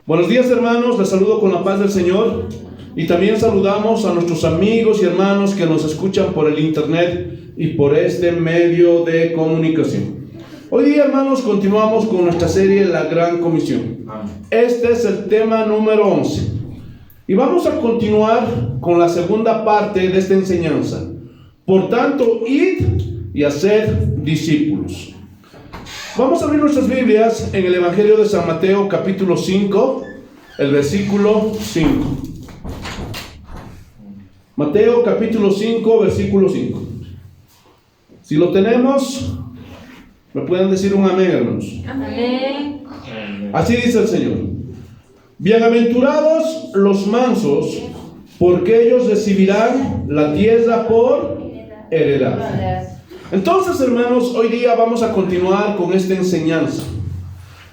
Buenos días, hermanos, les saludo con la paz del Señor y también saludamos a nuestros amigos y hermanos que nos escuchan por el internet y por este medio de comunicación. Hoy día, hermanos, continuamos con nuestra serie La Gran Comisión. Este es el tema número 11 y vamos a continuar con la segunda parte de esta enseñanza. Por tanto, id y haced discípulos. Vamos a abrir nuestras Biblias en el Evangelio de San Mateo, capítulo 5, el versículo 5. Mateo, capítulo 5, versículo 5. Si lo tenemos, ¿me pueden decir un amén, hermanos? Amén. Así dice el Señor. Bienaventurados los mansos, porque ellos recibirán la tierra por heredad. Entonces, hermanos, hoy día vamos a continuar con esta enseñanza.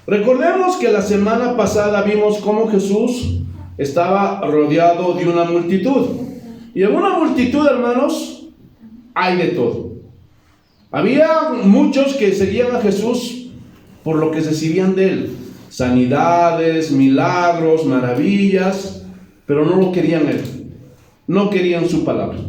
Recordemos que la semana pasada vimos cómo Jesús estaba rodeado de una multitud. Y en una multitud, hermanos, hay de todo. Había muchos que seguían a Jesús por lo que recibían de él. Sanidades, milagros, maravillas, pero no lo querían él. No querían su palabra.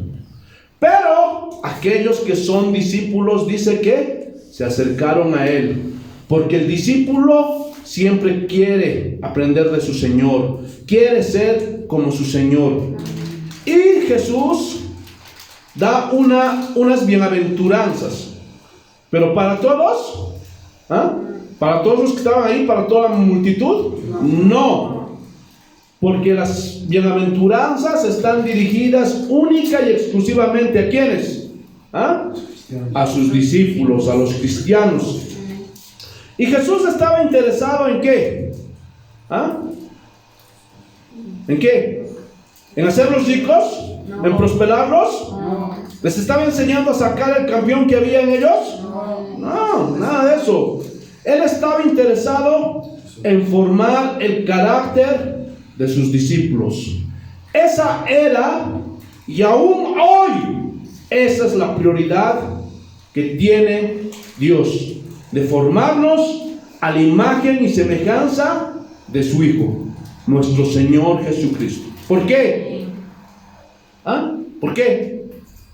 Pero aquellos que son discípulos, dice que se acercaron a él, porque el discípulo siempre quiere aprender de su Señor, quiere ser como su Señor. Y Jesús da unas bienaventuranzas, pero para todos, para todos los que estaban ahí, para toda la multitud, no. Porque las bienaventuranzas están dirigidas única y exclusivamente ¿a quiénes? A sus discípulos, a los cristianos. Y Jesús estaba interesado ¿en qué? ¿En qué? ¿En hacerlos ricos? No. ¿En prosperarlos? No. ¿Les estaba enseñando a sacar el campeón que había en ellos? No, nada de eso. Él estaba interesado en formar el carácter de sus discípulos. Esa era, y aún hoy, esa es la prioridad que tiene Dios, de formarnos a la imagen y semejanza de su Hijo, nuestro Señor Jesucristo. ¿Por qué? ¿Por qué?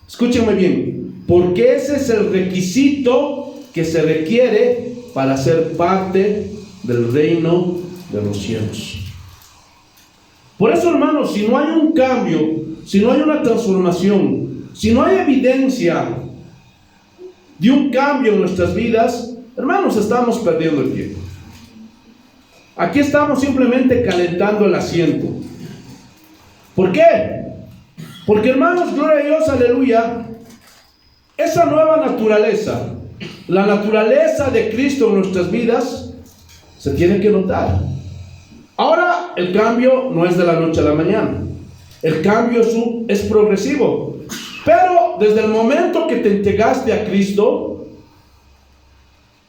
Escúchenme bien. Porque ese es el requisito que se requiere para ser parte del reino de los cielos. Por eso, hermanos, si no hay un cambio, si no hay una transformación, si no hay evidencia de un cambio en nuestras vidas, hermanos, estamos perdiendo el tiempo. Aquí estamos simplemente calentando el asiento. ¿Por qué? Porque, hermanos, gloria a Dios, aleluya, esa nueva naturaleza, la naturaleza de Cristo en nuestras vidas, se tiene que notar. Ahora, el cambio no es de la noche a la mañana. El cambio es progresivo. Pero desde el momento que te entregaste a Cristo,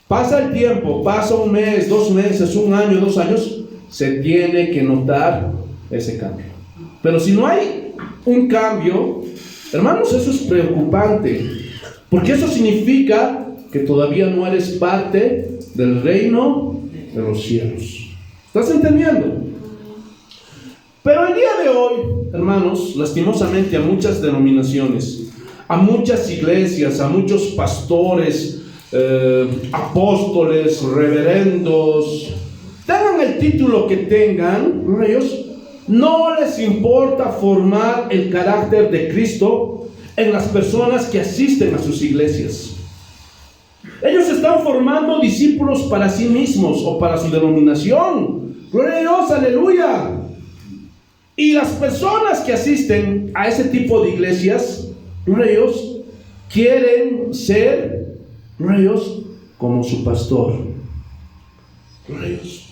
pasa el tiempo, pasa un mes, 2 meses, 1 año, 2 años, se tiene que notar ese cambio. Pero si no hay un cambio, hermanos, eso es preocupante, porque eso significa que todavía no eres parte del reino de los cielos. ¿Estás entendiendo? Pero el día de hoy, hermanos, lastimosamente a muchas denominaciones, a muchas iglesias, a muchos pastores, apóstoles, reverendos, tengan el título que tengan, ellos no les importa formar el carácter de Cristo en las personas que asisten a sus iglesias. Ellos están formando discípulos para sí mismos o para su denominación. Gloria a Dios, aleluya. Y las personas que asisten a ese tipo de iglesias, gloria a Dios, quieren ser, gloria a Dios, como su pastor. Gloria a Dios.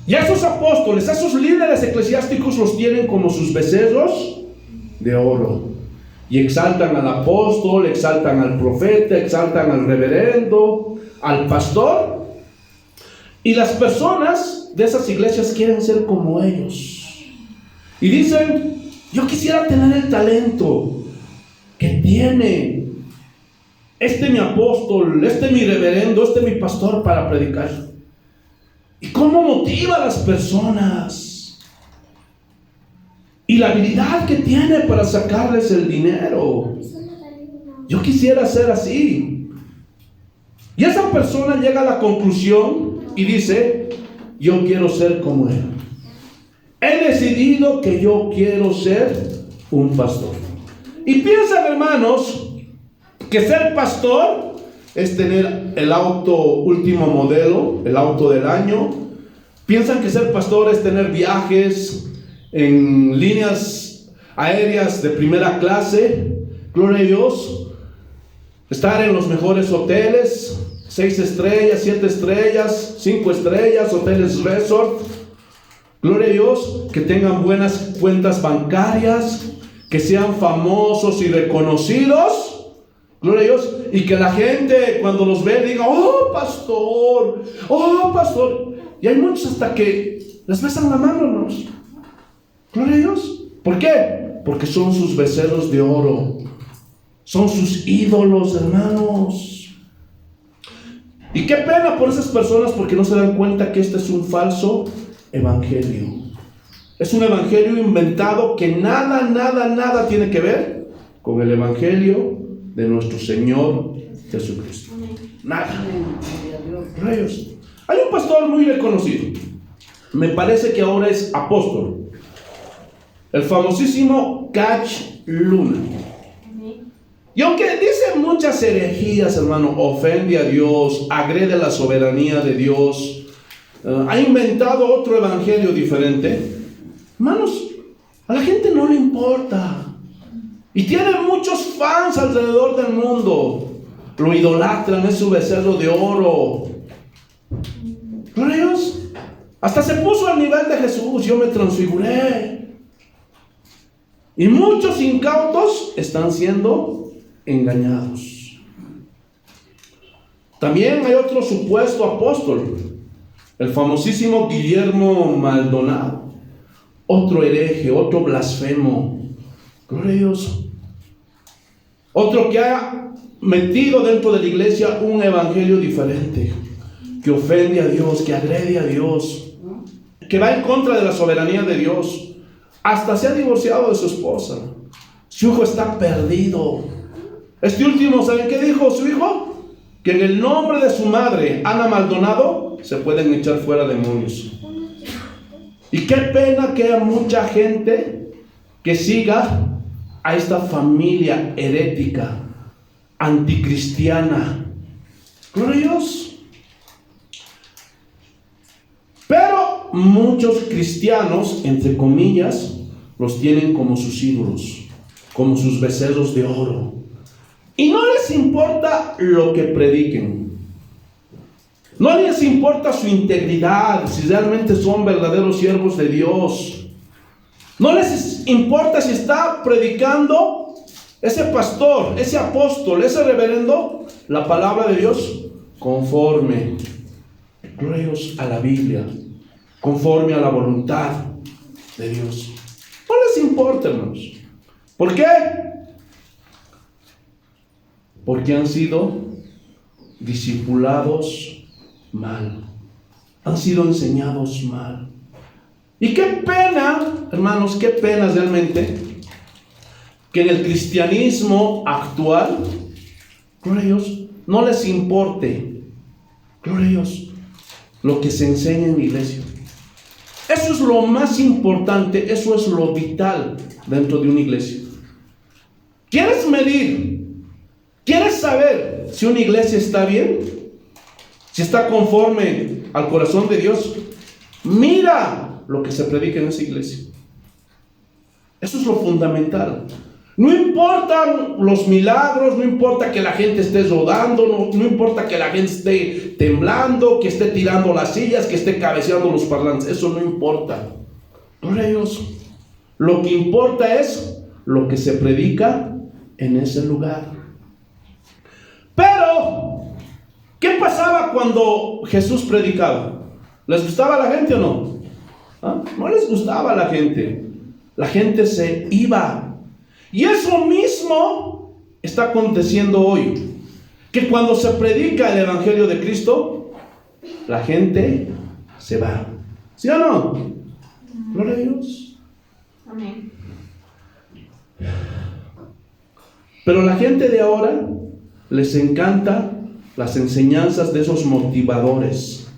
Y a esos apóstoles, a esos líderes eclesiásticos los tienen como sus becerros de oro. Y exaltan al apóstol, exaltan al profeta, exaltan al reverendo, al pastor. Y las personas de esas iglesias quieren ser como ellos. Y dicen, yo quisiera tener el talento que tiene mi apóstol, mi reverendo, mi pastor para predicar. y cómo motiva a las personas, y la habilidad que tiene para sacarles el dinero. Yo quisiera ser así. Y esa persona llega a la conclusión y dice: yo quiero ser como él. He decidido que yo quiero ser un pastor. Y piensan, hermanos, que ser pastor es tener el auto último modelo, el auto del año. Piensan que ser pastor es tener viajes en líneas aéreas de primera clase, gloria a Dios, estar en los mejores hoteles, 6 estrellas, 7 estrellas, 5 estrellas, hoteles resort, gloria a Dios, que tengan buenas cuentas bancarias, que sean famosos y reconocidos, gloria a Dios, y que la gente cuando los ve diga: oh pastor, oh pastor. Y hay muchos hasta que les besan la mano, hermanos. Gloria a Dios. ¿Por qué? Porque son sus becerros de oro, son sus ídolos, hermanos. Y qué pena por esas personas, porque no se dan cuenta que este es un falso evangelio. Es un evangelio inventado que nada tiene que ver con el evangelio de nuestro Señor Jesucristo. Nada. Rayos. Hay un pastor muy reconocido, me parece que ahora es apóstol, el famosísimo Cash Luna. Y aunque dice muchas herejías, hermano, ofende a Dios, agrede la soberanía de Dios, ha inventado otro evangelio diferente, hermanos, a la gente no le importa. Y tiene muchos fans alrededor del mundo. Lo idolatran, es su becerro de oro. Gloria a Dios. Hasta se puso al nivel de Jesús: yo me transfiguré. Y muchos incautos están siendo engañados. También hay otro supuesto apóstol, el famosísimo Guillermo Maldonado, otro hereje, otro blasfemo. Gloria a Dios. Otro que ha metido dentro de la iglesia un evangelio diferente, que ofende a Dios, que agrede a Dios, que va en contra de la soberanía de Dios. Hasta se ha divorciado de su esposa. Su hijo está perdido. Este último, ¿saben qué dijo su hijo? Que en el nombre de su madre, Ana Maldonado, se pueden echar fuera demonios. Y qué pena que haya mucha gente que siga a esta familia herética, anticristiana. Gloria a Dios. Pero muchos cristianos, entre comillas, los tienen como sus ídolos, como sus becerros de oro. Y no les importa lo que prediquen. No les importa su integridad, si realmente son verdaderos siervos de Dios. No les importa si está predicando ese pastor, ese apóstol, ese reverendo, la palabra de Dios conforme, gloria a Dios, a la Biblia, conforme a la voluntad de Dios. No les importa, hermanos. ¿Por qué? Porque han sido discipulados mal, han sido enseñados mal. Y qué pena, hermanos, qué pena realmente que en el cristianismo actual, gloria a Dios, no les importe, gloria a Dios, lo que se enseña en la iglesia. Eso es lo más importante, eso es lo vital dentro de una iglesia. ¿Quieres medir? ¿Quieres saber si una iglesia está bien? Si está conforme al corazón de Dios. Mira lo que se predica en esa iglesia. Eso es lo fundamental. No importan los milagros, no importa que la gente esté rodando, no importa que la gente esté temblando, que esté tirando las sillas, que esté cabeceando los parlantes. Eso no importa. Gloria a Dios. Lo que importa es lo que se predica en ese lugar. Pero, ¿qué pasaba cuando Jesús predicaba? ¿Les gustaba a la gente o no? ¿Ah? No les gustaba a la gente. La gente se iba. Y eso mismo está aconteciendo hoy. Que cuando se predica el Evangelio de Cristo, la gente se va. ¿Sí o no? Gloria a Dios. Amén. Pero la gente de ahora les encanta las enseñanzas de esos motivadores.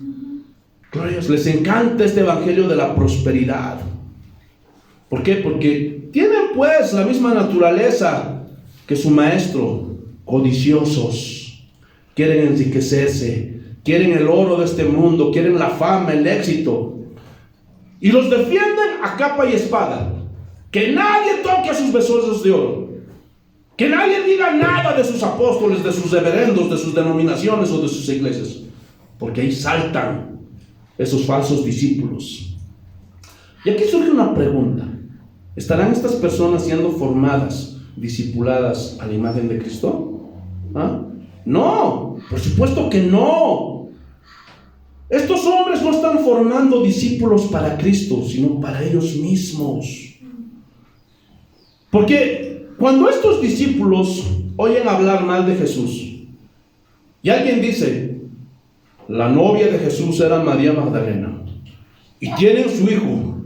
Gloria a Dios, les encanta este evangelio de la prosperidad. ¿Por qué? Porque tienen pues la misma naturaleza que su maestro, codiciosos. Quieren enriquecerse, quieren el oro de este mundo, quieren la fama, el éxito. Y los defienden a capa y espada. Que nadie toque a sus besos de oro. Que nadie diga nada de sus apóstoles, de sus reverendos, de sus denominaciones o de sus iglesias. Porque ahí saltan esos falsos discípulos. Y aquí surge una pregunta. ¿Estarán estas personas siendo formadas, discipuladas a la imagen de Cristo? ¿Ah? No, por supuesto que no. Estos hombres no están formando discípulos para Cristo, sino para ellos mismos. Porque cuando estos discípulos oyen hablar mal de Jesús, y alguien dice, la novia de Jesús era María Magdalena, y tienen su hijo,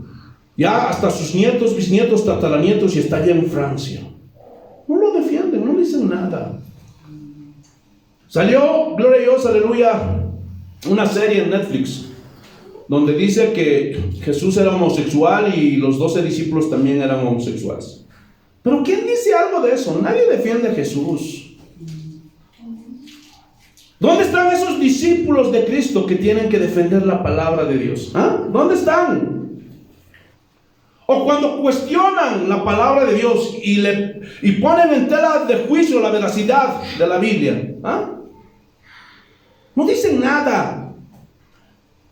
ya hasta sus nietos, bisnietos, tataranietos, y está allá en Francia, no lo defienden, no dicen nada. Salió, gloria a Dios, aleluya, una serie en Netflix donde dice que Jesús era homosexual y los 12 discípulos también eran homosexuales. Pero ¿quién dice algo de eso? Nadie defiende a Jesús. ¿Dónde están esos discípulos de Cristo que tienen que defender la palabra de Dios? ¿Ah? ¿Dónde están? O cuando cuestionan la palabra de Dios y ponen en tela de juicio la veracidad de la Biblia. ¿Ah? No dicen nada.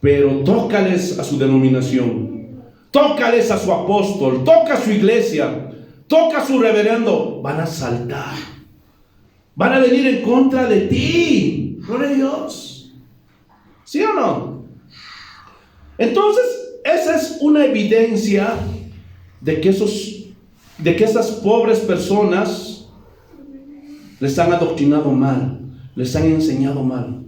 Pero tócales a su denominación, tócales a su apóstol, toca a su iglesia, toca a su reverendo, van a saltar, van a venir en contra de ti. Gloria a Dios. ¿Sí o no? Entonces, esa es una evidencia de que esas pobres personas les han adoctrinado mal, les han enseñado mal.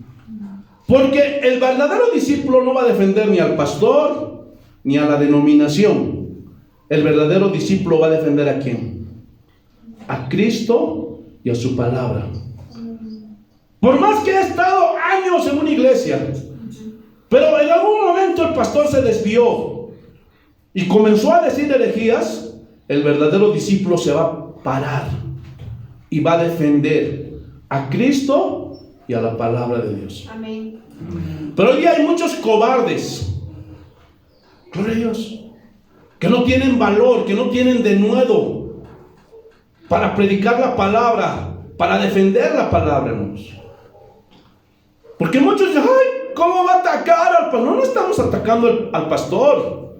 Porque el verdadero discípulo no va a defender ni al pastor ni a la denominación. El verdadero discípulo va a defender ¿a quién? A Cristo y a su palabra. Por más que he estado años en una iglesia, pero en algún momento el pastor se desvió y comenzó a decir herejías, el verdadero discípulo se va a parar y va a defender a Cristo y a la palabra de Dios. Amén. Pero hoy hay muchos cobardes, gloria a Dios, que no tienen valor, que no tienen denuedo para predicar la palabra, para defender la palabra, hermanos. Porque muchos dicen, ay, ¿cómo va a atacar al pastor? No estamos atacando al pastor.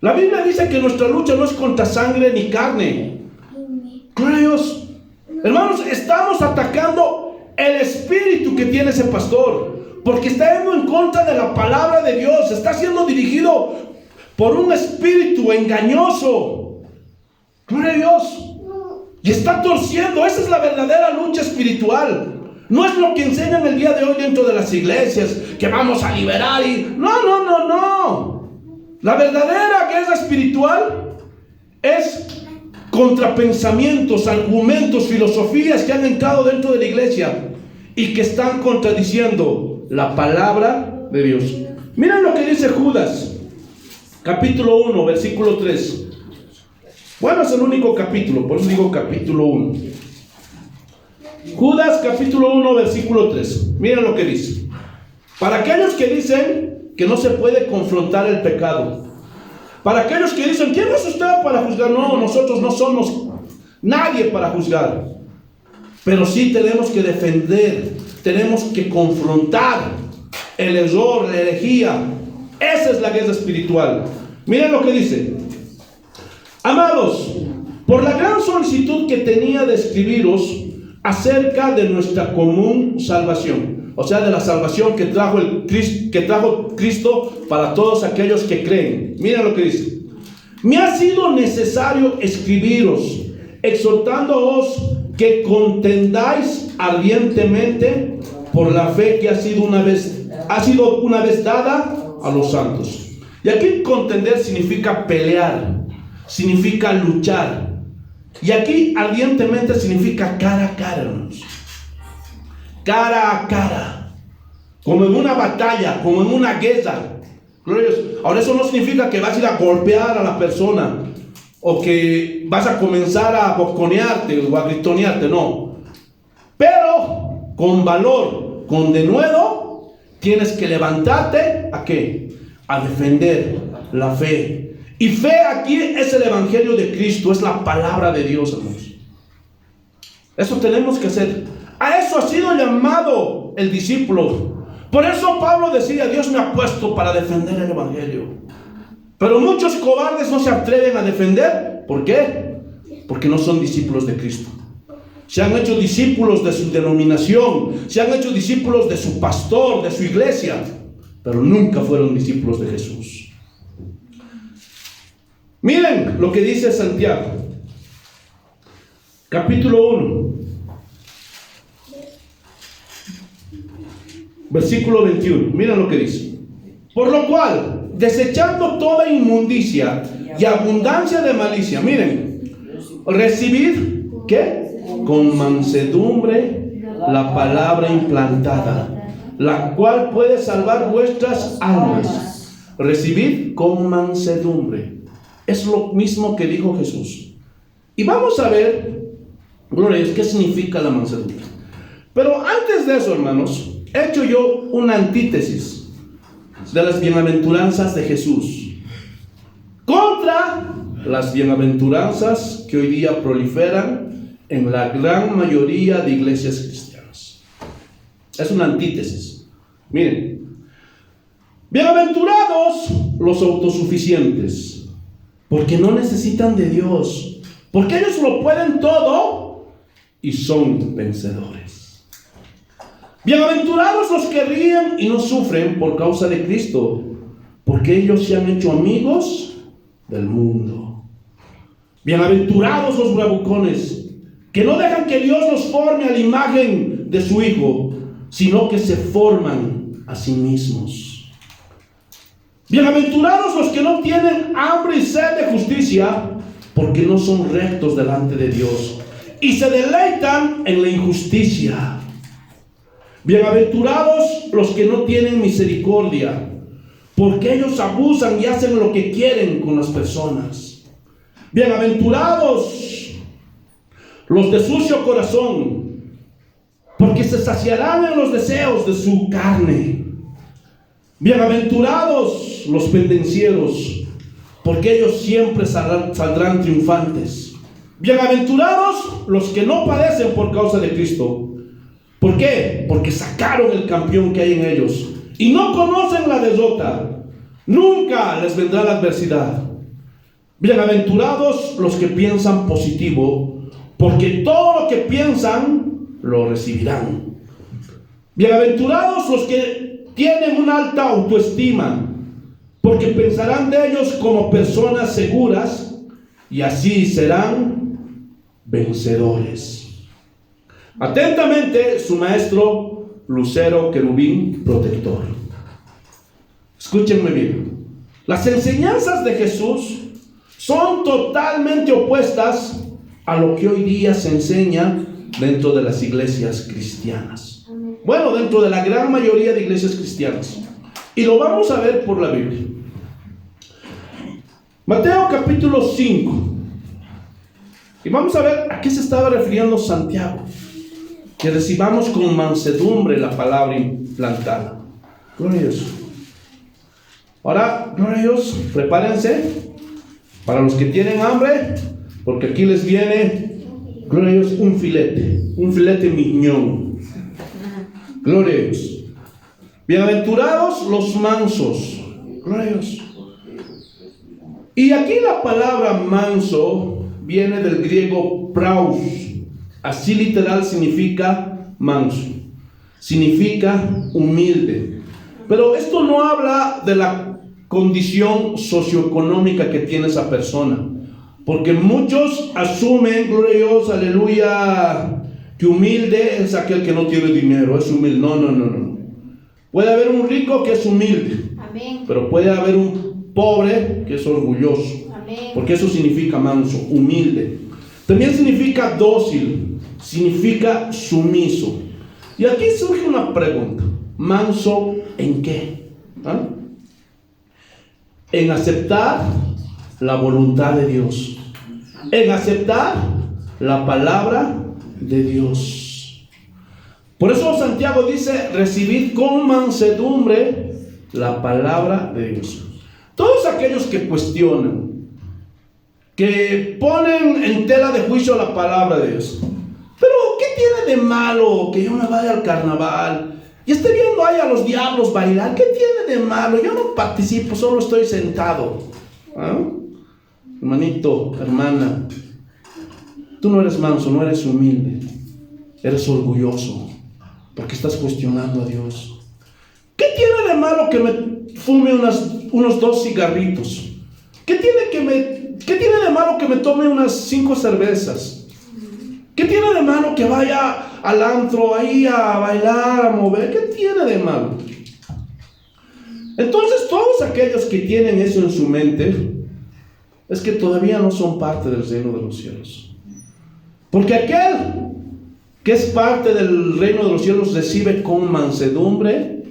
La Biblia dice que nuestra lucha no es contra sangre ni carne. Gloria a Dios. Hermanos, estamos atacando el espíritu que tiene ese pastor, porque está yendo en contra de la palabra de Dios, está siendo dirigido por un espíritu engañoso. Gloria a Dios. Y está torciendo. Esa es la verdadera lucha espiritual. No es lo que enseñan el día de hoy dentro de las iglesias, que vamos a liberar y... No. La verdadera guerra espiritual es contra pensamientos, argumentos, filosofías que han entrado dentro de la iglesia y que están contradiciendo la palabra de Dios. Miren lo que dice Judas, capítulo 1, versículo 3. Bueno, es el único capítulo, por eso digo capítulo 1. Judas, capítulo 1, versículo 3. Miren lo que dice. Para aquellos que dicen que no se puede confrontar el pecado, para aquellos que dicen, ¿quién es usted para juzgar? No, nosotros no somos nadie para juzgar. Pero sí tenemos que defender, tenemos que confrontar el error, la herejía. Esa es la guerra espiritual. Miren lo que dice. Amados, por la gran solicitud que tenía de escribiros acerca de nuestra común salvación, o sea, de la salvación que trajo Cristo para todos aquellos que creen. Miren lo que dice. Me ha sido necesario escribiros, exhortándoos que contendáis ardientemente por la fe que ha sido una vez dada a los santos. Y aquí contender significa pelear, significa luchar. Y aquí ardientemente significa cara a cara, hermanos. Cara a cara. Como en una batalla, como en una guerra. Ahora eso no significa que vas a ir a golpear a la persona o que vas a comenzar a bosconearte o a gritonearte, no. Pero con valor, con denuedo, tienes que levantarte ¿a qué? A defender la fe. Y fe aquí es el evangelio de Cristo, es la palabra de Dios, hermanos. Eso tenemos que hacer. A eso ha sido llamado el discípulo. Por eso Pablo decía: Dios me ha puesto para defender el evangelio. Pero muchos cobardes no se atreven a defender. ¿Por qué? Porque no son discípulos de Cristo. Se han hecho discípulos de su denominación, se han hecho discípulos de su pastor, de su iglesia, pero nunca fueron discípulos de Jesús. Miren lo que dice Santiago, capítulo 1, versículo 21. Miren lo que dice: por lo cual, desechando toda inmundicia y abundancia de malicia, miren, recibid, ¿qué? Con mansedumbre la palabra implantada, la cual puede salvar vuestras almas. Recibid con mansedumbre. Es lo mismo que dijo Jesús. Y vamos a ver, gloria, qué significa la mansedumbre. Pero antes de eso, hermanos, he hecho yo una antítesis de las bienaventuranzas de Jesús contra las bienaventuranzas que hoy día proliferan en la gran mayoría de iglesias cristianas. Es una antítesis. Miren: bienaventurados los autosuficientes, porque no necesitan de Dios, porque ellos lo pueden todo y son vencedores. Bienaventurados los que ríen y no sufren por causa de Cristo, porque ellos se han hecho amigos del mundo. Bienaventurados los bravucones, que no dejan que Dios los forme a la imagen de su Hijo, sino que se forman a sí mismos. Bienaventurados los que no tienen hambre y sed de justicia, porque no son rectos delante de Dios y se deleitan en la injusticia. Bienaventurados los que no tienen misericordia, porque ellos abusan y hacen lo que quieren con las personas. Bienaventurados los de sucio corazón, porque se saciarán en los deseos de su carne. Bienaventurados los pendencieros, porque ellos siempre saldrán triunfantes. Bienaventurados los que no padecen por causa de Cristo. ¿Por qué? Porque sacaron el campeón que hay en ellos y no conocen la derrota. Nunca les vendrá la adversidad. Bienaventurados los que piensan positivo, porque todo lo que piensan lo recibirán. Bienaventurados los que tienen una alta autoestima, porque pensarán de ellos como personas seguras y así serán vencedores. Atentamente, su maestro, Lucero Querubín Protector. Escúchenme bien. Las enseñanzas de Jesús son totalmente opuestas a lo que hoy día se enseña dentro de las iglesias cristianas. Bueno, dentro de la gran mayoría de iglesias cristianas. Y lo vamos a ver por la Biblia. Mateo capítulo 5. Y vamos a ver a qué se estaba refiriendo Santiago. Que recibamos con mansedumbre la palabra implantada. Gloria a Dios. Ahora, gloria a Dios, prepárense para los que tienen hambre, porque aquí les viene, gloria a Dios, un filete mignon. Gloria a Dios. Bienaventurados los mansos. Gloria a Dios. Y aquí la palabra manso viene del griego praus. Así literal significa manso. Significa humilde. Pero esto no habla de la condición socioeconómica que tiene esa persona. Porque muchos asumen, gloria a Dios, aleluya, que humilde es aquel que no tiene dinero, es humilde. No. Puede haber un rico que es humilde. Amén. Pero puede haber un pobre que es orgulloso. Amén. Porque eso significa manso, humilde. También significa dócil, significa sumiso. Y aquí surge una pregunta. ¿Manso en qué? ¿Ah? En aceptar la voluntad de Dios. En aceptar la palabra de Dios. Por eso Santiago dice: recibid con mansedumbre la palabra de Dios. Todos aquellos que cuestionan, que ponen en tela de juicio la palabra de Dios. Pero ¿qué tiene de malo que yo me vaya al carnaval y esté viendo ahí a los diablos bailar? ¿Qué tiene de malo? Yo no participo, solo estoy sentado. ¿Ah? Hermanito, hermana, tú no eres manso, no eres humilde, eres orgulloso, porque estás cuestionando a Dios. ¿Qué tiene de malo que me fume unos 2 cigarritos? ¿Qué tiene de malo que me tome unas 5 cervezas? ¿Qué tiene de malo que vaya al antro ahí a bailar, a mover? ¿Qué tiene de malo? Entonces, todos aquellos que tienen eso en su mente, es que todavía no son parte del reino de los cielos. Porque aquel que es parte del reino de los cielos recibe con mansedumbre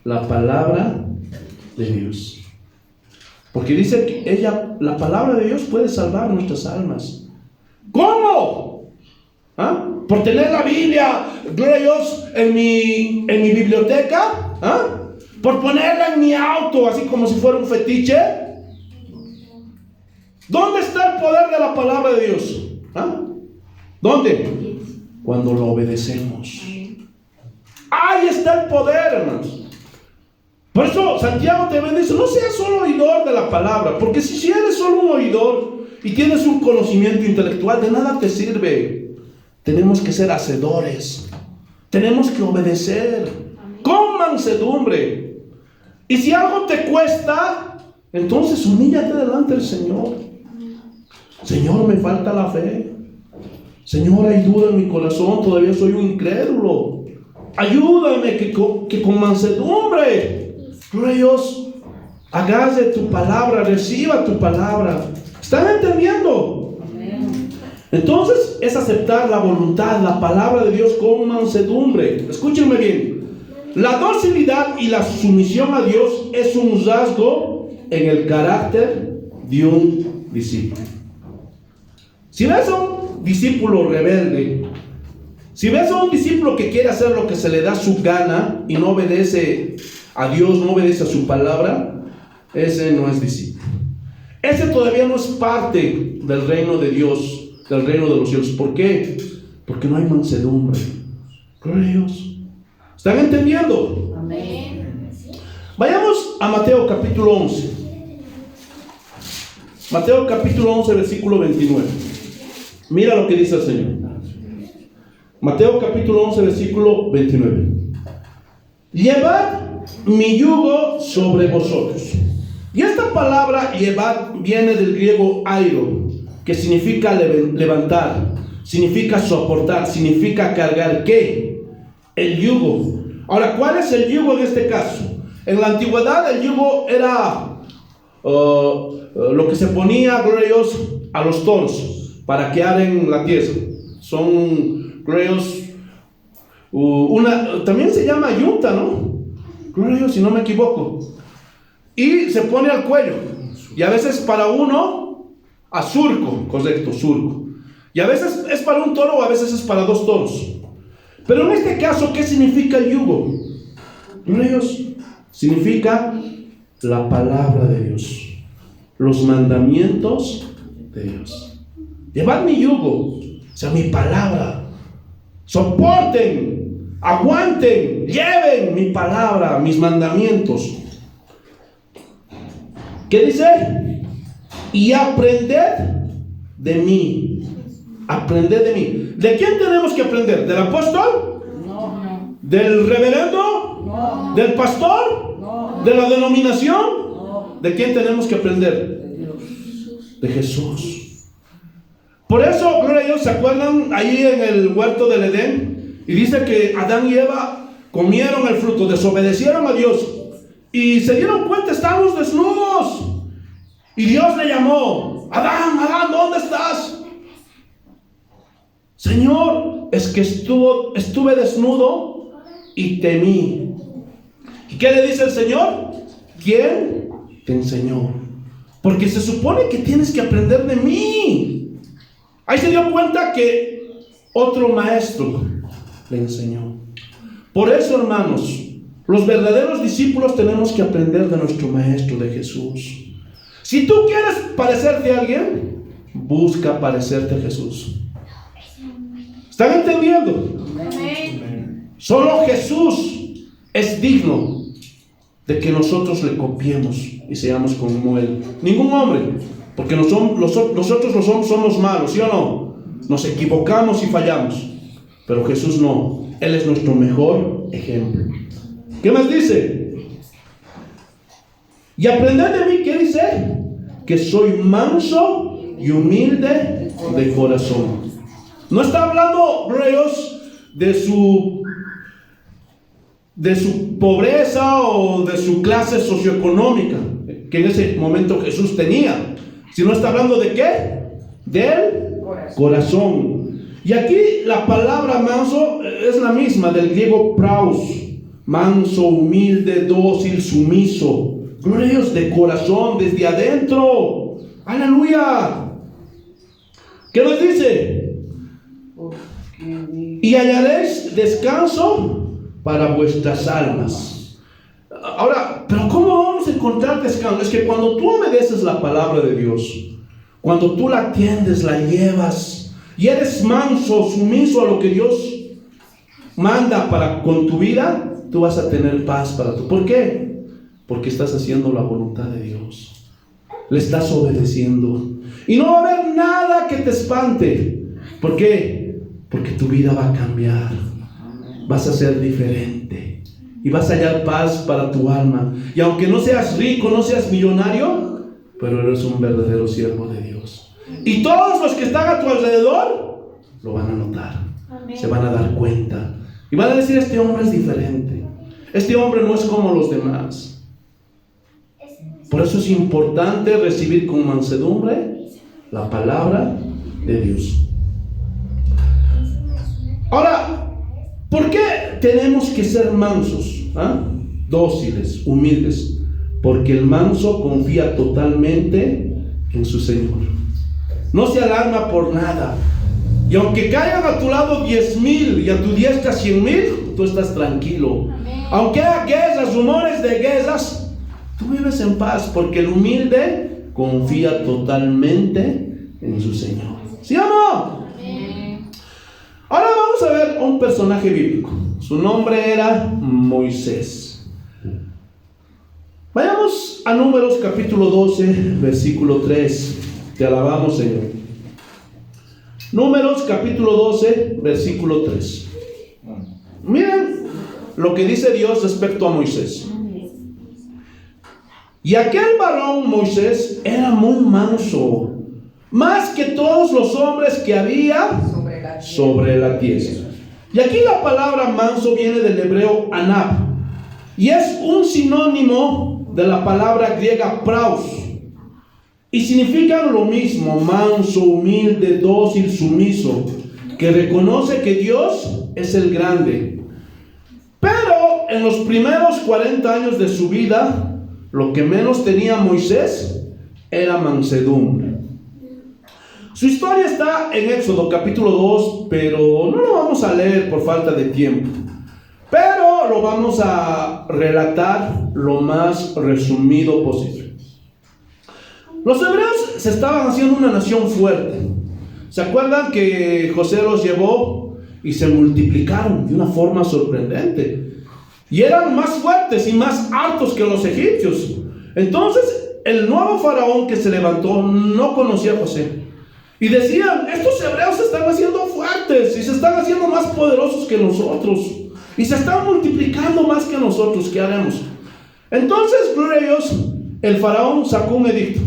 la palabra de Dios. Porque dice que la palabra de Dios puede salvar nuestras almas. ¿Cómo? ¿Ah? Por tener la Biblia, gloria a Dios, en mi biblioteca. ¿Ah? Por ponerla en mi auto, así como si fuera un fetiche. ¿Dónde está el poder de la palabra de Dios? ¿Ah? ¿Dónde? Cuando lo obedecemos. Ahí está el poder, hermanos. Por eso Santiago te bendice: no seas solo oidor de la palabra, porque si eres solo un oidor y tienes un conocimiento intelectual, de nada te sirve. Tenemos que ser hacedores, tenemos que obedecer con mansedumbre. Y si algo te cuesta, entonces humíllate delante del Señor. Señor, me falta la fe. Señor, hay duda en mi corazón, todavía soy un incrédulo. Ayúdame que con mansedumbre, gloria a Dios, agarre tu palabra, reciba tu palabra. ¿Están entendiendo? Amén. Entonces es aceptar la voluntad, la palabra de Dios con mansedumbre. Escúchenme bien. La docilidad y la sumisión a Dios es un rasgo en el carácter de un discípulo. Si ves a un discípulo rebelde, si ves a un discípulo que quiere hacer lo que se le da su gana y no obedece a Dios, no obedece a su palabra, ese no es discípulo. Ese todavía no es parte del reino de Dios, del reino de los cielos. ¿Por qué? Porque no hay mansedumbre. Gloria a Dios. ¿Están entendiendo? Amén. Vayamos a Mateo capítulo 11. Mateo capítulo 11, versículo 29. Mira lo que dice el Señor. Mateo capítulo 11, versículo 29. Llevad mi yugo sobre vosotros. Y esta palabra llevad viene del griego airo, que significa levantar, significa soportar, significa cargar. ¿Qué? El yugo. Ahora, ¿cuál es el yugo en este caso? En la antigüedad el yugo era lo que se ponía, gloria a Dios, a los toros para que aren la tierra. Son, gloria a Dios, también se llama yunta, ¿no? Gloria a Dios, si no me equivoco. Y se pone al cuello. Y a veces para uno, a surco, correcto, surco. Y a veces es para un toro o a veces es para 2 toros. Pero en este caso, ¿qué significa el yugo? Gloria a Dios, significa la palabra de Dios, los mandamientos de Dios. Llevad mi yugo, o sea, mi palabra. Soporten, aguanten, lleven mi palabra, mis mandamientos. ¿Qué dice? Y aprended de mí. Aprended de mí. ¿De quién tenemos que aprender? ¿Del apóstol? No. ¿Del reverendo? No. ¿Del pastor? No. ¿De la denominación? No. ¿De quién tenemos que aprender? De Jesús. Por eso, gloria a Dios, ¿se acuerdan ahí en el huerto del Edén? Y dice que Adán y Eva comieron el fruto, desobedecieron a Dios. y se dieron cuenta, estábamos desnudos. Y Dios le llamó: Adán, Adán, ¿dónde estás? Señor, es que estuve desnudo y temí. ¿Y qué le dice el Señor? ¿Quién te enseñó? Porque se supone que tienes que aprender de mí. Ahí se dio cuenta que otro maestro le enseñó. Por eso, hermanos, los verdaderos discípulos tenemos que aprender de nuestro maestro, de Jesús. Si tú quieres parecerte a alguien, busca parecerte a Jesús. ¿Están entendiendo? Amén. Solo Jesús es digno de que nosotros le copiemos y seamos como Él. Ningún hombre, porque nosotros los hombres somos malos, ¿sí o no? Nos equivocamos y fallamos, pero Jesús no. Él es nuestro mejor ejemplo. ¿Qué más dice? Y aprended de mí, ¿qué dice? Que soy manso y humilde de corazón. No está hablando, reyes, de su pobreza o de su clase socioeconómica que en ese momento Jesús tenía, sino está hablando de ¿qué? Del corazón. Y aquí la palabra manso es la misma del griego praus, manso, humilde, dócil, sumiso. Glorios de corazón, desde adentro. ¡Aleluya! ¿Qué nos dice? Y hallaréis descanso para vuestras almas. Ahora, ¿pero cómo vamos a encontrar descanso? Es que cuando tú obedeces la palabra de Dios, cuando tú la atiendes, la llevas, y eres manso, sumiso a lo que Dios manda con tu vida, tú vas a tener paz para tú. ¿Por qué? Porque estás haciendo la voluntad de Dios. Le estás obedeciendo. Y no va a haber nada que te espante. ¿Por qué? Porque tu vida va a cambiar. Vas a ser diferente. Y vas a hallar paz para tu alma. Y aunque no seas rico, no seas millonario, pero eres un verdadero siervo de Dios. Y todos los que están a tu alrededor lo van a notar. Amén. Se van a dar cuenta. Y van a decir: este hombre es diferente. Este hombre no es como los demás. Por eso es importante recibir con mansedumbre la palabra de Dios. Ahora, ¿por qué tenemos que ser mansos? Dóciles, humildes. Porque el manso confía totalmente en su Señor. No se alarma por nada. Y aunque caigan a tu lado 10,000 y a tu diestra 100,000, tú estás tranquilo. Amén. Aunque haya guerras, rumores de guerras, tú vives en paz, porque el humilde confía totalmente en su Señor. ¿Sí o no? Amén. Ahora vamos a ver un personaje bíblico. Su nombre era Moisés. Vayamos a Números capítulo 12, versículo 3. Te alabamos, Señor. Números capítulo 12, versículo 3. Miren lo que dice Dios respecto a Moisés. Y aquel varón Moisés era muy manso, más que todos los hombres que había sobre la tierra. Y aquí la palabra manso viene del hebreo anab, y es un sinónimo de la palabra griega praus, y significan lo mismo: manso, humilde, dócil, sumiso, que reconoce que Dios es el grande. Pero en los primeros 40 años de su vida, lo que menos tenía Moisés era mansedumbre. Su historia está en Éxodo capítulo 2, pero no lo vamos a leer por falta de tiempo. Pero lo vamos a relatar lo más resumido posible. Los hebreos se estaban haciendo una nación fuerte. ¿Se acuerdan que José los llevó y se multiplicaron de una forma sorprendente? Y eran más fuertes y más altos que los egipcios. Entonces, el nuevo faraón que se levantó no conocía a José. Y decían: estos hebreos se están haciendo fuertes y se están haciendo más poderosos que nosotros. Y se están multiplicando más que nosotros. ¿Qué haremos? Entonces, gloria a Dios, el faraón sacó un edicto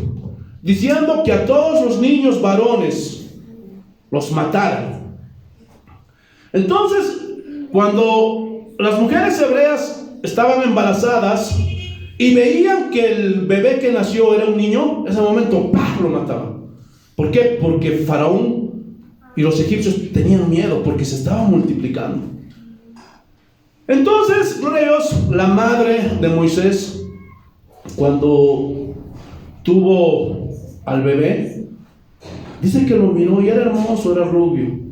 diciendo que a todos los niños varones los mataran. Entonces, cuando las mujeres hebreas estaban embarazadas y veían que el bebé que nació era un niño, en ese momento ¡pah!, lo mataban. ¿Por qué? Porque Faraón y los egipcios tenían miedo porque se estaba multiplicando. Entonces, gloria a Dios, la madre de Moisés, cuando tuvo al bebé, dice que lo miró y era hermoso, era rubio.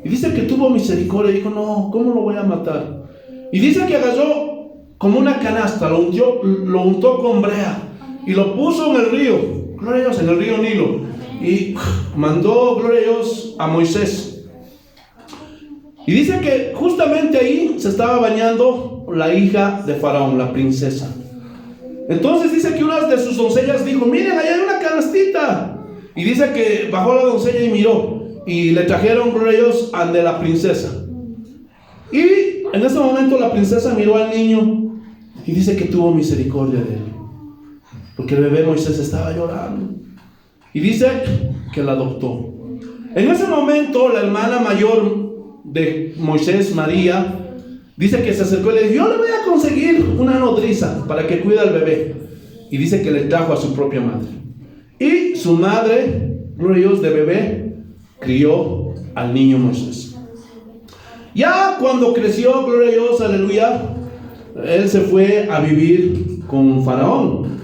Y dice que tuvo misericordia y dijo, no, ¿cómo lo voy a matar? Y dice que agarró como una canasta, lo untó con brea y lo puso en el río, gloria a Dios, en el río Nilo. Y mandó, gloria a Dios, a Moisés. Y dice que justamente ahí se estaba bañando la hija de Faraón, la princesa. Entonces dice que una de sus doncellas dijo, miren, ahí hay una canastita. Y dice que bajó la doncella y miró. Y le trajeron, gloria a Dios, al de la princesa. Y en ese momento la princesa miró al niño y dice que tuvo misericordia de él. Porque el bebé Moisés estaba llorando. Y dice que la adoptó. En ese momento la hermana mayor de Moisés, María, dice que se acercó y le dijo, yo le voy a conseguir una nodriza para que cuide al bebé. Y dice que le trajo a su propia madre. Y su madre, gloria a Dios, de bebé, crió al niño Moisés. Ya cuando creció, gloria a Dios, aleluya, él se fue a vivir con Faraón.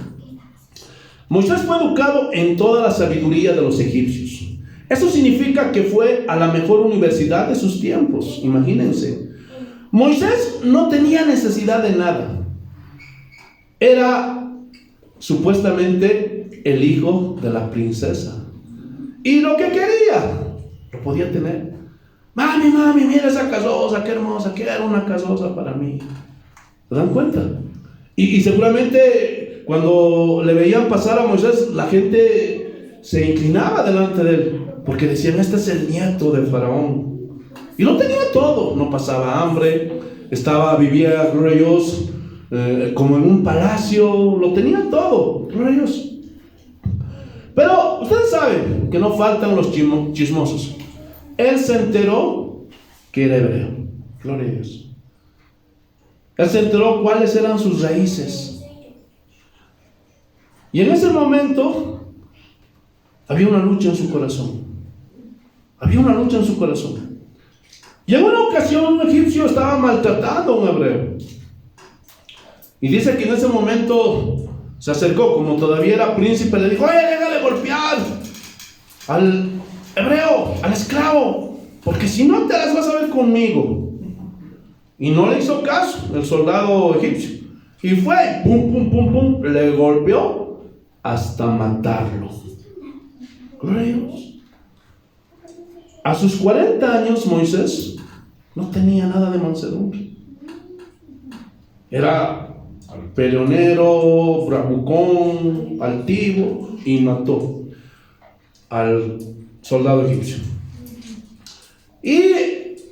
Moisés fue educado en toda la sabiduría de los egipcios. Eso significa que fue a la mejor universidad de sus tiempos. Imagínense. Moisés no tenía necesidad de nada. Era supuestamente el hijo de la princesa. Y lo que quería, lo podía tener. Mami, mira esa casosa, qué hermosa, qué era una casosa para mí. ¿Se dan cuenta? Y seguramente cuando le veían pasar a Moisés, la gente se inclinaba delante de él, porque decían, este es el nieto de Faraón. Y lo tenía todo, no pasaba hambre, vivía, gloria a Dios, como en un palacio, lo tenía todo, gloria a Dios. Pero ustedes saben que no faltan los chismosos. Él se enteró que era hebreo, gloria a Dios. Él se enteró cuáles eran sus raíces. Y en ese momento había una lucha en su corazón. Había una lucha en su corazón. Y en una ocasión un egipcio estaba maltratando a un hebreo. Y dice que en ese momento se acercó, como todavía era príncipe, le dijo, oye, déjale golpear al hebreo, al esclavo, porque si no te las vas a ver conmigo. Y no le hizo caso el soldado egipcio. Y fue, pum, le golpeó hasta matarlo. Gloria a Dios. A sus 40 años Moisés no tenía nada de mansedumbre. Era peleonero, bravucón, altivo, y mató al soldado egipcio. Y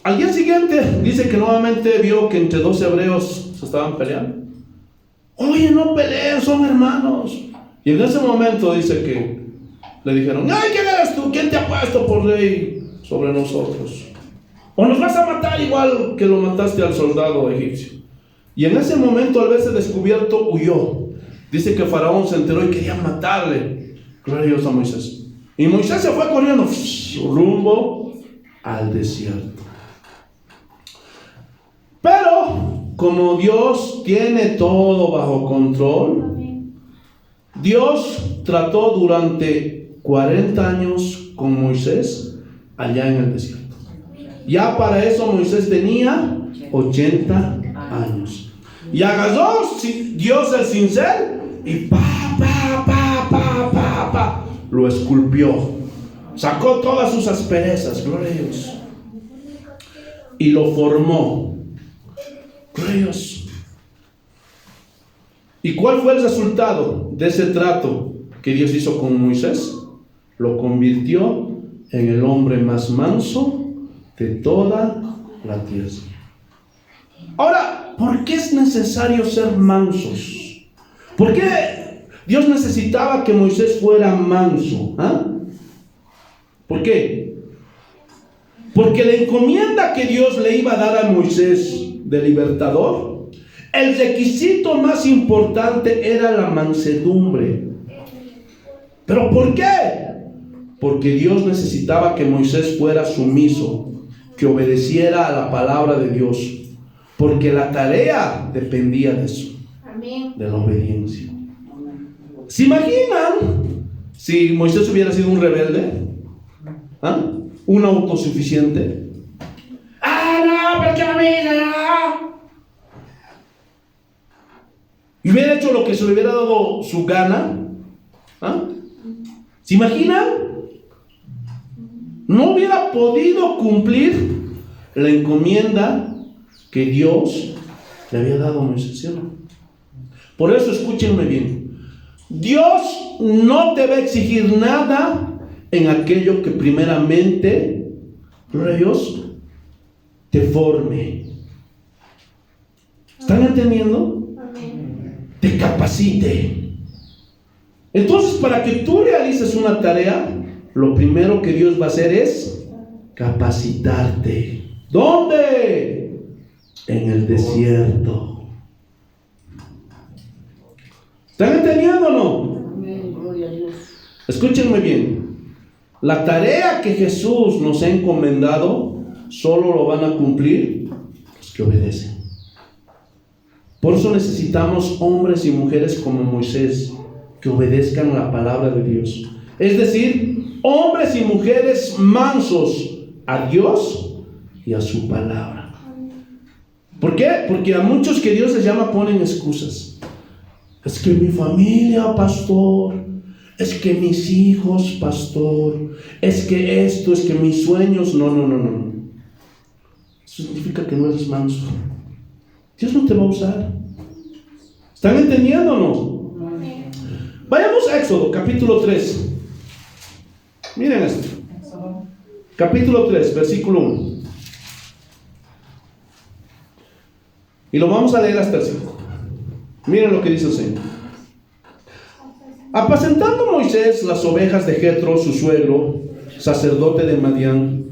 al día siguiente dice que nuevamente vio que entre dos hebreos se estaban peleando. Oye, no peleen, son hermanos. Y en ese momento dice que le dijeron, ay, ¿quién eres tú? ¿Quién te ha puesto por rey sobre nosotros? ¿O nos vas a matar igual que lo mataste al soldado egipcio? Y en ese momento, al verse descubierto, huyó. Dice que Faraón se enteró y quería matarle. Gloria a Dios, a Moisés. Y Moisés se fue corriendo rumbo al desierto. Pero como Dios tiene todo bajo control, Dios trató durante 40 años con Moisés allá en el desierto. Ya para eso Moisés tenía 80 años. Y agarró Dios el cincel y lo esculpió. Sacó todas sus asperezas, gloria a Dios. Y lo formó. Gloria a Dios. ¿Y cuál fue el resultado de ese trato que Dios hizo con Moisés? Lo convirtió en el hombre más manso de toda la tierra. Ahora, ¿por qué es necesario ser mansos? ¿Por qué Dios necesitaba que Moisés fuera manso? ¿Por qué? Porque la encomienda que Dios le iba a dar a Moisés de libertador El requisito más importante era la mansedumbre. ¿Pero por qué? Porque Dios necesitaba que Moisés fuera sumiso, que obedeciera a la palabra de Dios, porque la tarea dependía de eso, de la obediencia. ¿Se imaginan si Moisés hubiera sido un rebelde? ¿Ah? ¿Un autosuficiente? No, pero que a mí no. Y hubiera hecho lo que se le hubiera dado su gana. ¿Ah? ¿Se imaginan? No hubiera podido cumplir la encomienda que Dios le había dado a Moisés, ¿sí o no? Por eso escúchenme bien. Dios no te va a exigir nada en aquello que primeramente, gloria a Dios, te forme. ¿Están entendiendo? Te capacite. Entonces, para que tú realices una tarea, lo primero que Dios va a hacer es capacitarte. ¿Dónde? En el desierto. ¿Están entendiendo o no? Gloria a Dios. Escúchenme bien. La tarea que Jesús nos ha encomendado, solo lo van a cumplir los que obedecen. Por eso necesitamos hombres y mujeres como Moisés, que obedezcan la palabra de Dios. Es decir, hombres y mujeres mansos a Dios y a su palabra. ¿Por qué? Porque a muchos que Dios les llama ponen excusas. Es que mi familia, pastor. Es que mis hijos, pastor. Es que esto, es que mis sueños. No. Eso significa que no eres manso. Dios no te va a usar. ¿Están entendiendo o no? Vayamos a Éxodo, capítulo 3. Miren esto. Capítulo 3, versículo 1. Y lo vamos a leer hasta el 5. Miren lo que dice el Señor. Apacentando Moisés las ovejas de Jetro, su suegro, sacerdote de Madián,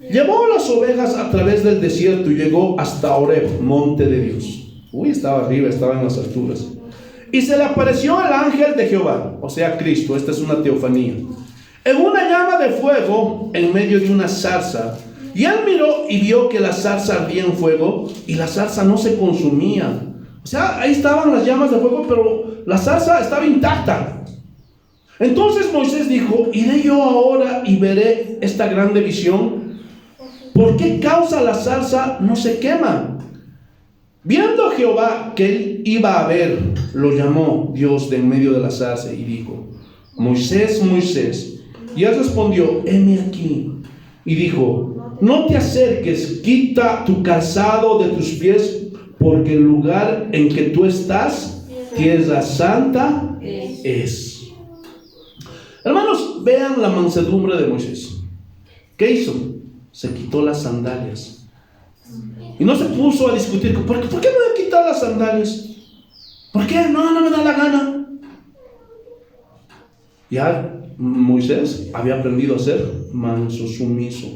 llevó las ovejas a través del desierto y llegó hasta Horeb, monte de Dios. Estaba arriba, estaba en las alturas. Y se le apareció el ángel de Jehová, o sea, Cristo. Esta es una teofanía, en una llama de fuego en medio de una zarza. Y él miró y vio que la zarza ardía en fuego y la zarza no se consumía. O sea, ahí estaban las llamas de fuego, pero la zarza estaba intacta. Entonces Moisés dijo: iré yo ahora y veré esta grande visión. ¿Por qué causa la zarza no se quema? Viendo Jehová que él iba a ver, lo llamó Dios de en medio de la zarza y dijo: Moisés, Moisés. Y él respondió: heme aquí. Y dijo: no te acerques, quita tu calzado de tus pies, porque el lugar en que tú estás, tierra santa es. Hermanos, vean la mansedumbre de Moisés. ¿Qué hizo? Se quitó las sandalias. Y no se puso a discutir: ¿por qué me voy a quitar las sandalias? ¿Por qué? No me da la gana. Ya Moisés había aprendido a ser manso, sumiso.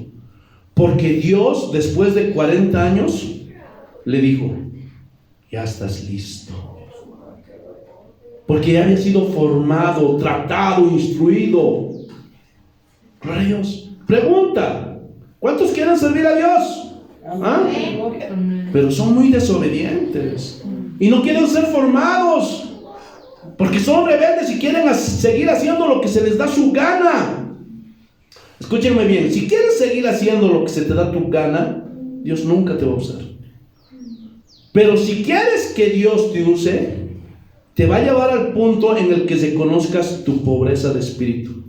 Porque Dios, después de 40 años, le dijo: ya estás listo. Porque ya había sido formado, tratado, instruido. Gloria a Dios. Pregunta: ¿cuántos quieren servir a Dios? ¿Ah? Pero son muy desobedientes y no quieren ser formados, porque son rebeldes y quieren seguir haciendo lo que se les da su gana. Escúchenme bien: si quieres seguir haciendo lo que se te da tu gana, Dios nunca te va a usar. Pero si quieres que Dios te use, te va a llevar al punto en el que reconozcas tu pobreza de espíritu.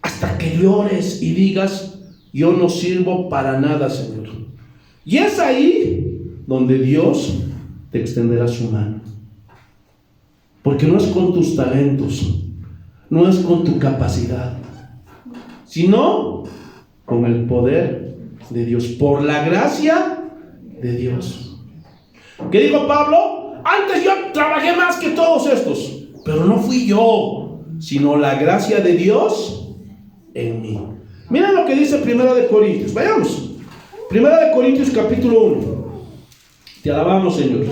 Hasta que llores y digas: yo no sirvo para nada, Señor. Y es ahí donde Dios te extenderá su mano. Porque no es con tus talentos, no es con tu capacidad, sino con el poder de Dios, por la gracia de Dios. ¿Qué dijo Pablo? Antes yo trabajé más que todos estos, pero no fui yo, sino la gracia de Dios en mí. Miren lo que dice 1 Corintios. Vayamos. 1 Corintios capítulo 1. Te alabamos, Señor.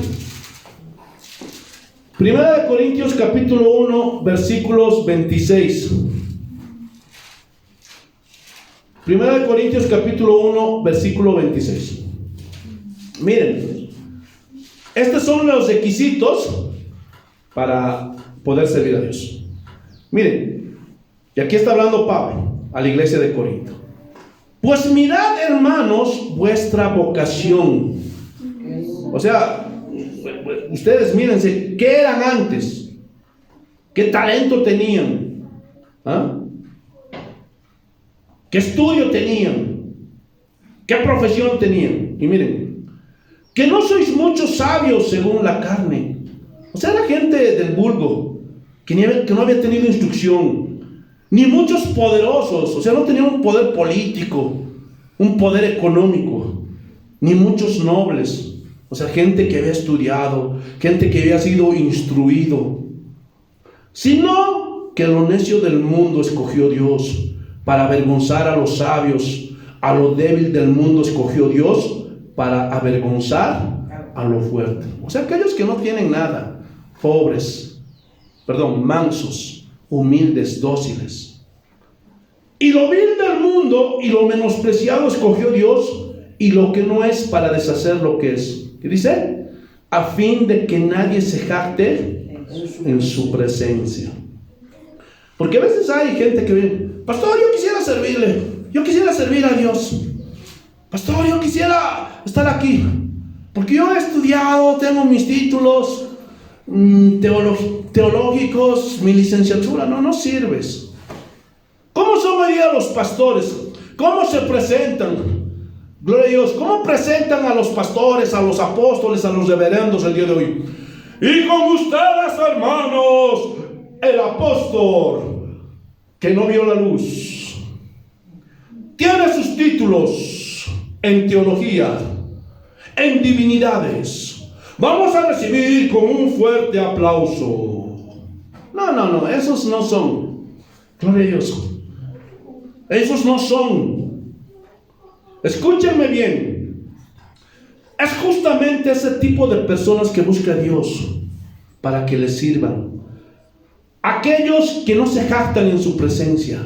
Primera de Corintios capítulo 1, versículos 26. Primera de Corintios capítulo 1, versículo 26. Miren, estos son los requisitos para poder servir a Dios. Miren, y aquí está hablando Pablo a la iglesia de Corinto. Pues mirad, hermanos, vuestra vocación. O sea, ustedes mírense, ¿qué eran antes? ¿Qué talento tenían? ¿Ah? ¿Qué estudio tenían? ¿Qué profesión tenían? Y miren, que no sois muchos sabios según la carne. O sea, la gente del vulgo, que no había tenido instrucción, ni muchos poderosos, o sea, no tenían un poder político, un poder económico, ni muchos nobles. O sea, gente que había estudiado, gente que había sido instruido, sino que lo necio del mundo escogió Dios para avergonzar a los sabios. A lo débil del mundo escogió Dios para avergonzar a lo fuerte. O sea, aquellos que no tienen nada, mansos, humildes, dóciles. Y lo vil del mundo y lo menospreciado escogió Dios, y lo que no es, para deshacer lo que es. ¿Qué dice? A fin de que nadie se jacte en su presencia. Porque a veces hay gente que viene: pastor, yo quisiera servirle, yo quisiera servir a Dios. Pastor, yo quisiera estar aquí, porque yo he estudiado, tengo mis títulos teológicos, mi licenciatura. No sirves. ¿Cómo son hoy día los pastores? ¿Cómo se presentan? Gloria a Dios. ¿Cómo presentan a los pastores, a los apóstoles, a los reverendos el día de hoy? Y con ustedes, hermanos, el apóstol que no vio la luz, tiene sus títulos en teología, en divinidades. Vamos a recibir con un fuerte aplauso. No, esos no son. Gloria a Dios. Esos no son. Escúchenme bien. Es justamente ese tipo de personas que busca a Dios para que les sirvan. Aquellos que no se jactan en su presencia,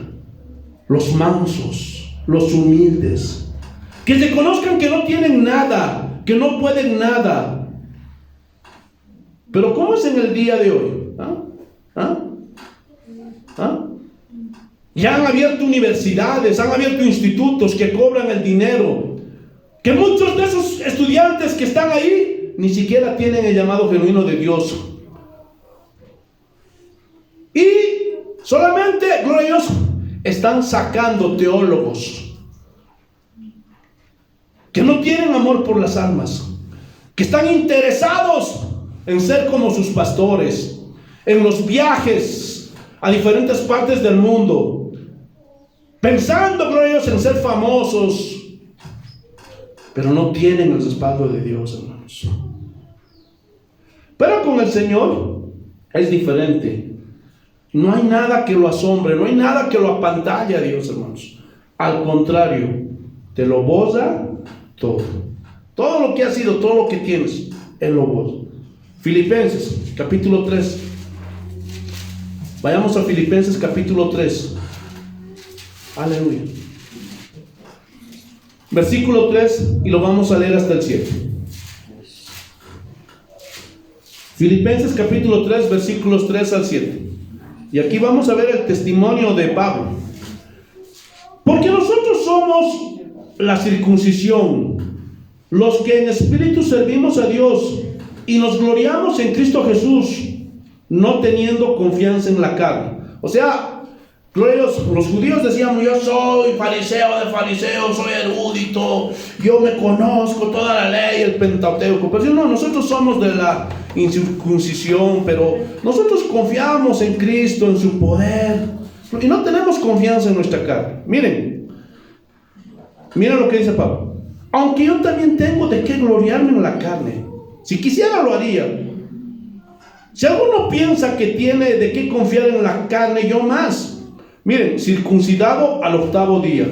los mansos, los humildes, que reconozcan que no tienen nada, que no pueden nada. Pero ¿cómo es en el día de hoy? Ya han abierto universidades, han abierto institutos que cobran el dinero, que muchos de esos estudiantes que están ahí ni siquiera tienen el llamado genuino de Dios. Y solamente, gloria a Dios, están sacando teólogos que no tienen amor por las almas, que están interesados en ser como sus pastores, en los viajes a diferentes partes del mundo, pensando, gloria a Dios, en ser famosos, pero no tienen el respaldo de Dios, hermanos. Pero con el Señor es diferente. No hay nada que lo asombre, no hay nada que lo apantalle a Dios, hermanos. Al contrario, te lo borra todo. Todo lo que has sido, todo lo que tienes, Él lo borra. Filipenses, capítulo 3. Vayamos a Filipenses, capítulo 3. Aleluya. Versículo 3, y lo vamos a leer hasta el 7. Filipenses capítulo 3, versículos 3 al 7. Y aquí vamos a ver el testimonio de Pablo. Porque nosotros somos la circuncisión, los que en espíritu servimos a Dios y nos gloriamos en Cristo Jesús, no teniendo confianza en la carne. O sea, los judíos decían: yo soy fariseo de fariseos, soy erudito, yo me conozco toda la ley, el Pentateuco. Pero no, nosotros somos de la incircuncisión, pero nosotros confiamos en Cristo, en su poder, y no tenemos confianza en nuestra carne. Miren lo que dice Pablo: aunque yo también tengo de qué gloriarme en la carne, si quisiera lo haría. Si alguno piensa que tiene de qué confiar en la carne, yo más. Miren, circuncidado al 8º día,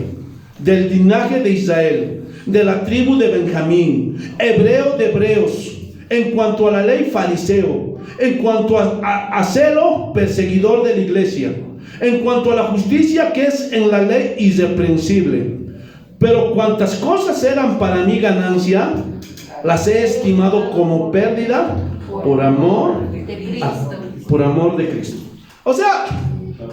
del linaje de Israel, de la tribu de Benjamín, hebreo de hebreos, En cuanto a la ley, fariseo. En cuanto a celo, perseguidor de la iglesia. En cuanto a la justicia que es en la ley, irreprensible. Pero cuantas cosas eran para mí ganancia, las he estimado como pérdida por amor de Cristo. O sea,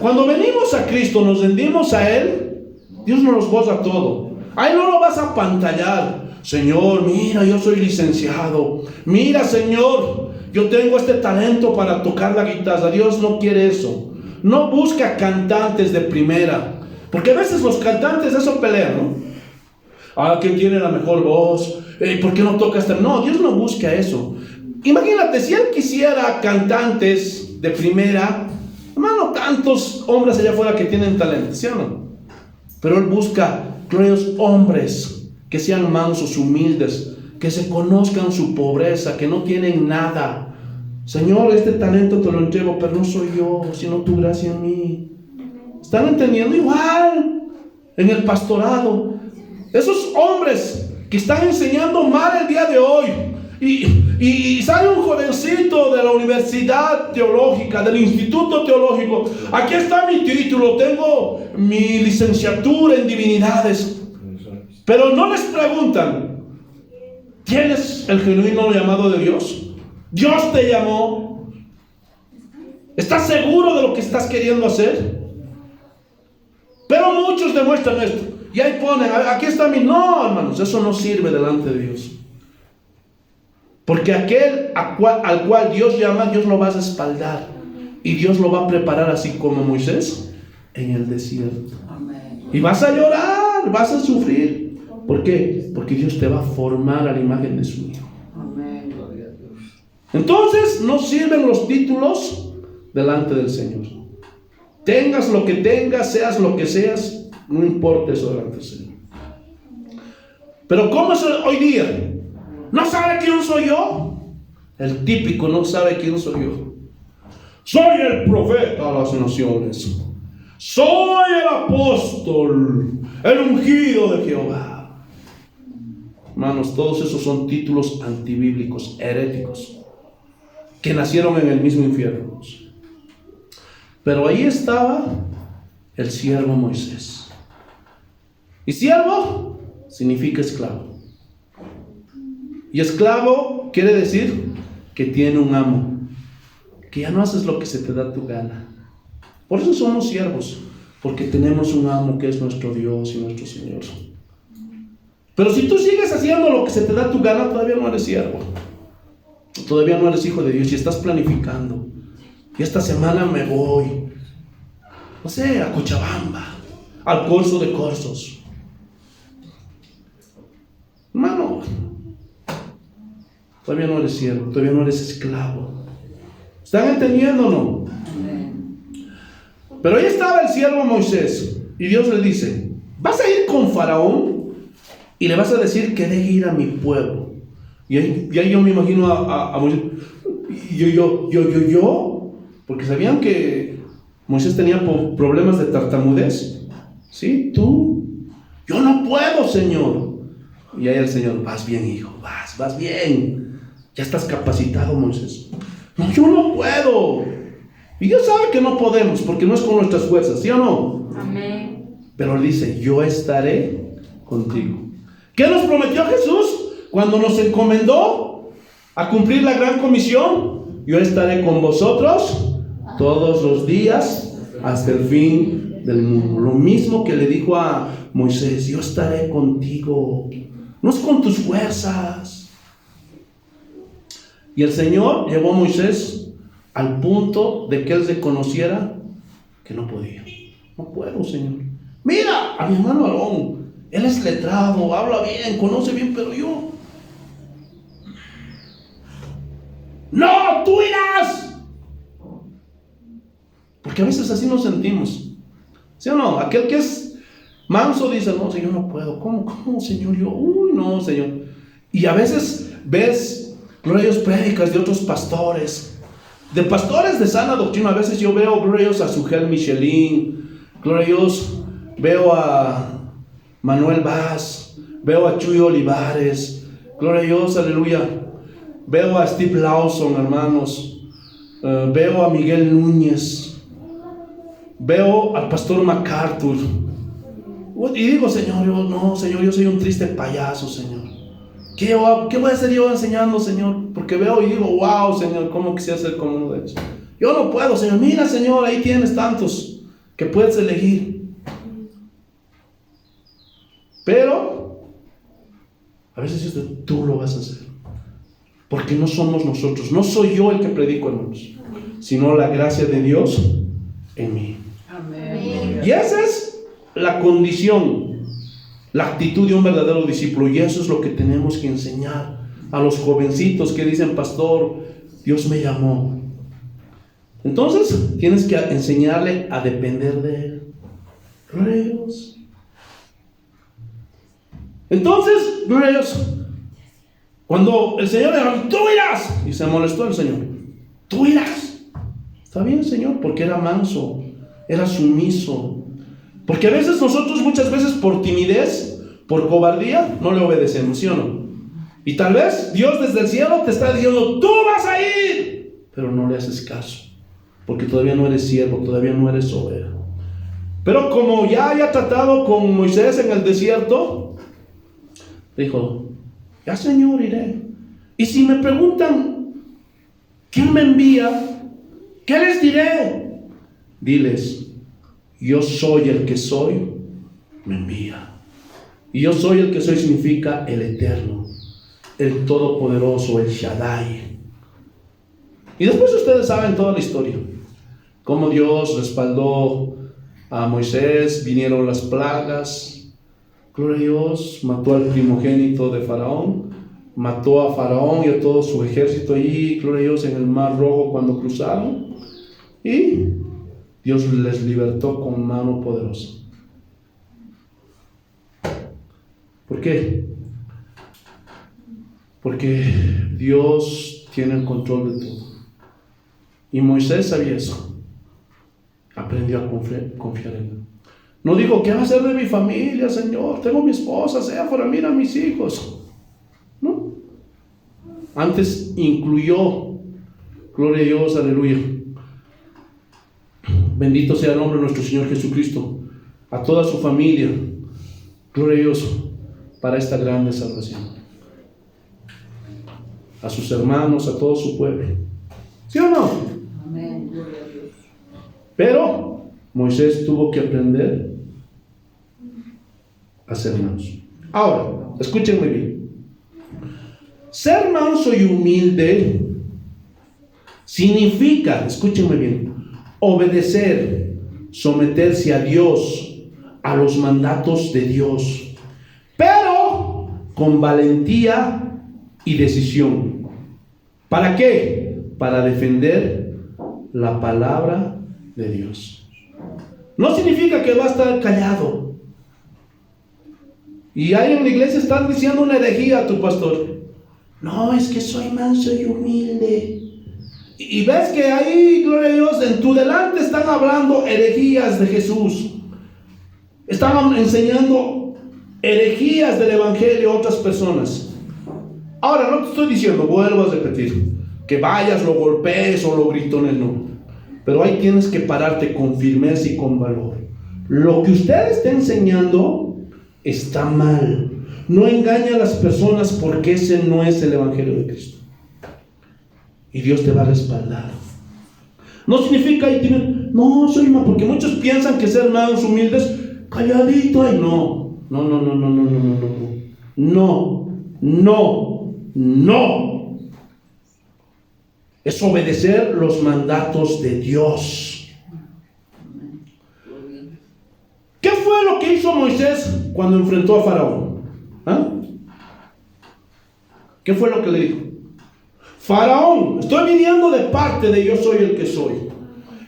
cuando venimos a Cristo, nos rendimos a Él, Dios nos los borra todo. Ahí no lo vas a pantallar. Señor, mira, yo soy licenciado. Mira, Señor, yo tengo este talento para tocar la guitarra. Dios no quiere eso. No busca cantantes de primera, porque a veces los cantantes eso pelean, ¿no? ¿Quién tiene la mejor voz? ¿Por qué no toca esta? No, Dios no busca eso. Imagínate, si Él quisiera cantantes de primera, hermano, tantos hombres allá afuera que tienen talento, ¿sí o no? Pero Él busca aquellos hombres que sean mansos, humildes, que se conozcan su pobreza, que no tienen nada. Señor, este talento te lo entrego, pero no soy yo, sino tu gracia en mí. ¿Están entendiendo? Igual en el pastorado, esos hombres que están enseñando mal el día de hoy, y sale un jovencito de la universidad teológica, del instituto teológico. Aquí está mi título, tengo mi licenciatura en divinidades. Pero no les preguntan: ¿tienes el genuino llamado de Dios? ¿Dios te llamó? ¿Estás seguro de lo que estás queriendo hacer? Pero muchos demuestran esto. Y ahí ponen, aquí está mi... No, hermanos, eso no sirve delante de Dios. Porque aquel al cual Dios llama, Dios lo va a respaldar. Y Dios lo va a preparar así como Moisés en el desierto. Y vas a llorar, vas a sufrir. ¿Por qué? Porque Dios te va a formar a la imagen de su Hijo. Entonces no sirven los títulos delante del Señor. Tengas lo que tengas, seas lo que seas, no importa eso delante del Señor. Pero ¿cómo es hoy día? ¿No sabe quién soy yo? El típico no sabe quién soy yo. Soy el profeta de las naciones. Soy el apóstol, el ungido de Jehová. Hermanos, todos esos son títulos antibíblicos, heréticos, que nacieron en el mismo infierno. Pero ahí estaba el siervo Moisés. Y siervo significa esclavo. Y esclavo quiere decir que tiene un amo, que ya no haces lo que se te da tu gana. Por eso somos siervos, porque tenemos un amo que es nuestro Dios y nuestro Señor. Pero si tú sigues haciendo lo que se te da tu gana, todavía no eres siervo. Todavía no eres hijo de Dios y estás planificando. Y esta semana me voy, no sé, a Cochabamba, al curso de cursos. Hermano, todavía no eres siervo, todavía no eres esclavo. ¿Están entendiendo o no? Pero ahí estaba el siervo Moisés y Dios le dice: vas a ir con Faraón y le vas a decir que deje ir a mi pueblo. Y ahí yo me imagino a Moisés, yo, porque sabían que Moisés tenía problemas de tartamudez. ¿Sí? Tú, yo no puedo, Señor. Y ahí el Señor: vas bien, hijo, vas bien. Ya estás capacitado, Moisés. No, yo no puedo. Y Dios sabe que no podemos, porque no es con nuestras fuerzas, ¿sí o no? Amén. Pero Él dice: yo estaré contigo. ¿Qué nos prometió Jesús cuando nos encomendó a cumplir la gran comisión? Yo estaré con vosotros todos los días hasta el fin del mundo. Lo mismo que le dijo a Moisés: yo estaré contigo. No es con tus fuerzas. Y el Señor llevó a Moisés al punto de que él reconociera que no podía. No puedo, Señor. Mira a mi hermano Aarón, él es letrado, habla bien, conoce bien, pero yo... ¡No, tú irás! Porque a veces así nos sentimos, ¿sí o no? Aquel que es manso dice: no, Señor, no puedo. ¿Cómo, Señor? Yo, no, Señor. Y a veces ves glorios prédicas de otros pastores, de pastores de sana doctrina. A veces yo veo glorios a Sugel Michelin, glorios, veo a Manuel Vaz, veo a Chuy Olivares, gloria a Dios, aleluya. Veo a Steve Lawson, hermanos. Veo a Miguel Núñez. Veo al pastor MacArthur. Y digo, Señor, Señor, yo soy un triste payaso, Señor. ¿Qué voy a hacer yo enseñando, Señor? Porque veo y digo, wow, Señor, ¿cómo quisiera ser como uno de ellos? Yo no puedo, Señor. Mira, Señor, ahí tienes tantos que puedes elegir. Pero a veces Dios dice, tú lo vas a hacer. Porque no somos nosotros. No soy yo el que predico, hermanos, sino la gracia de Dios en mí. Amén. Y esa es la condición, la actitud de un verdadero discípulo. Y eso es lo que tenemos que enseñar a los jovencitos que dicen, pastor, Dios me llamó. Entonces tienes que enseñarle a depender de Él. Gloria a Dios. Entonces, gloria a Dios, cuando el Señor le dijo, tú irás, y se molestó el Señor, tú irás. Está bien, Señor, porque era manso, era sumiso. Porque a veces nosotros, muchas veces por timidez, por cobardía, no le obedecemos, ¿sí o no? Y tal vez Dios desde el cielo te está diciendo, tú vas a ir, pero no le haces caso, porque todavía no eres siervo, todavía no eres oveja. Pero como ya había tratado con Moisés en el desierto, dijo, ya, Señor, iré. Y si me preguntan, ¿quién me envía? ¿Qué les diré? Diles, yo soy el que soy, me envía. Y yo soy el que soy significa el eterno, el todopoderoso, el Shaddai. Y después ustedes saben toda la historia, cómo Dios respaldó a Moisés, vinieron las plagas. Gloria a Dios, mató al primogénito de Faraón, mató a Faraón y a todo su ejército allí, gloria a Dios, en el Mar Rojo cuando cruzaron, y Dios les libertó con mano poderosa. ¿Por qué? Porque Dios tiene el control de todo. Y Moisés sabía eso. Aprendió a confiar en Él. No dijo, ¿qué va a hacer de mi familia, Señor? Tengo mi esposa, sea fuera, mira a mis hijos. No. Antes incluyó, gloria a Dios, aleluya. Bendito sea el nombre de nuestro Señor Jesucristo, a toda su familia, gloria a Dios, para esta grande salvación. A sus hermanos, a todo su pueblo. ¿Sí o no? Amén. Gloria a Dios. Pero Moisés tuvo que aprender a ser manso. Ahora, escúchenme bien. Ser manso y humilde significa, escúchenme bien, obedecer, someterse a Dios, a los mandatos de Dios, pero con valentía y decisión. ¿Para qué? Para defender la palabra de Dios. No significa que va a estar callado. Y ahí en la iglesia están diciendo una herejía a tu pastor. No, es que soy manso y humilde. Y ves que ahí, gloria a Dios, en tu delante están hablando herejías de Jesús. Están enseñando herejías del evangelio a otras personas. Ahora, no te estoy diciendo, vuelvo a repetir, que vayas, lo golpees o lo gritones, no. Pero ahí tienes que pararte con firmeza y con valor. Lo que usted está enseñando está mal. No engaña a las personas, porque ese no es el evangelio de Cristo. Y Dios te va a respaldar. No significa, no, soy más, porque muchos piensan que ser más humildes, calladito, ay, no. No. Es obedecer los mandatos de Dios. ¿Qué fue lo que hizo Moisés cuando enfrentó a Faraón? ¿Ah? ¿Qué fue lo que le dijo? Faraón, estoy viniendo de parte de yo soy el que soy.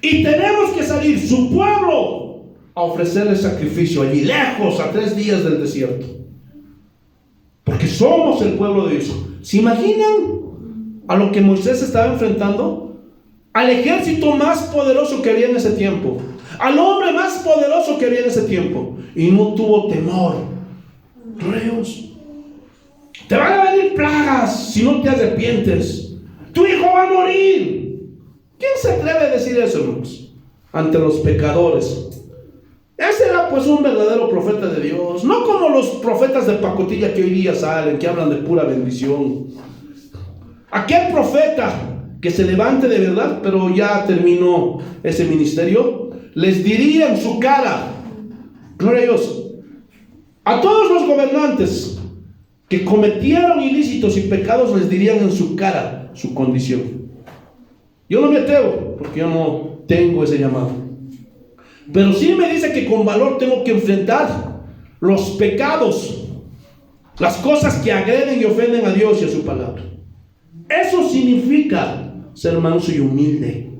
Y tenemos que salir, su pueblo, a ofrecerle sacrificio allí, lejos, a 3 días del desierto. Porque somos el pueblo de Dios. ¿Se imaginan a lo que Moisés estaba enfrentando? Al ejército más poderoso que había en ese tiempo. Al hombre más poderoso que había en ese tiempo. Y no tuvo temor. Dios. Te van a venir plagas si no te arrepientes. Tu hijo va a morir. ¿Quién se atreve a decir eso, hermanos? Ante los pecadores. Ese era pues un verdadero profeta de Dios. No como los profetas de pacotilla que hoy día salen, que hablan de pura bendición. Aquel profeta que se levante de verdad, pero ya terminó ese ministerio, les diría en su cara, gloria a Dios, a todos los gobernantes que cometieron ilícitos y pecados, les dirían en su cara su condición. Yo no me atrevo, porque yo no tengo ese llamado, pero sí me dice que con valor tengo que enfrentar los pecados, las cosas que agreden y ofenden a Dios y a su palabra. Eso significa ser manso y humilde,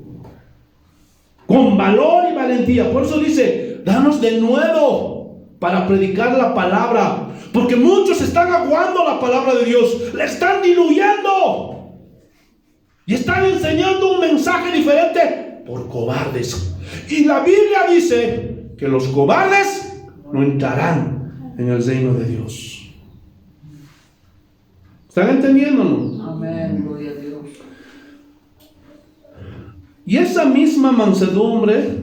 con valor y valentía. Por eso dice, danos de nuevo para predicar la palabra, porque muchos están aguando la palabra de Dios, la están diluyendo y están enseñando un mensaje diferente por cobardes. Y la Biblia dice que los cobardes no entrarán en el reino de Dios. ¿Están entendiendo, no? Amén, gloria a Dios. Y esa misma mansedumbre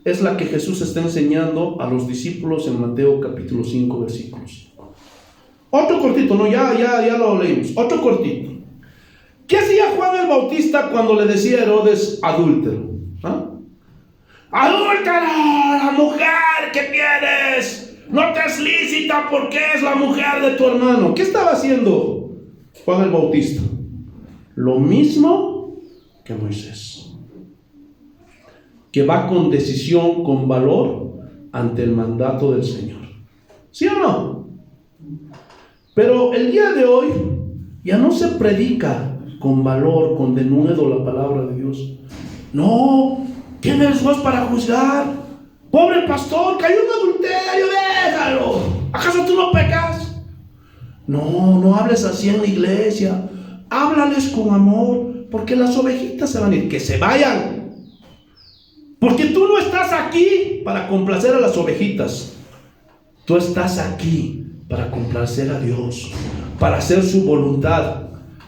es la que Jesús está enseñando a los discípulos en Mateo capítulo 5 versículos. Otro cortito, no, ya lo leímos. Otro cortito. ¿Qué hacía Juan el Bautista cuando le decía a Herodes adúltero? ¿Ah? ¡Adúltero! ¡La mujer que tienes no te es lícita porque es la mujer de tu hermano! ¿Qué estaba haciendo Juan el Bautista? Lo mismo que Moisés, que va con decisión, con valor ante el mandato del Señor. ¿Sí o no? Pero el día de hoy ya no se predica con valor, con denuedo la palabra de Dios. No, ¿quién eres vos para juzgar? Pobre pastor, cayó en adulterio, déjalo. ¿Acaso tú no pecas? No hables así en la iglesia. Háblales con amor, porque las ovejitas se van a ir. Que se vayan. Porque tú no estás aquí para complacer a las ovejitas. Tú estás aquí para complacer a Dios, para hacer su voluntad.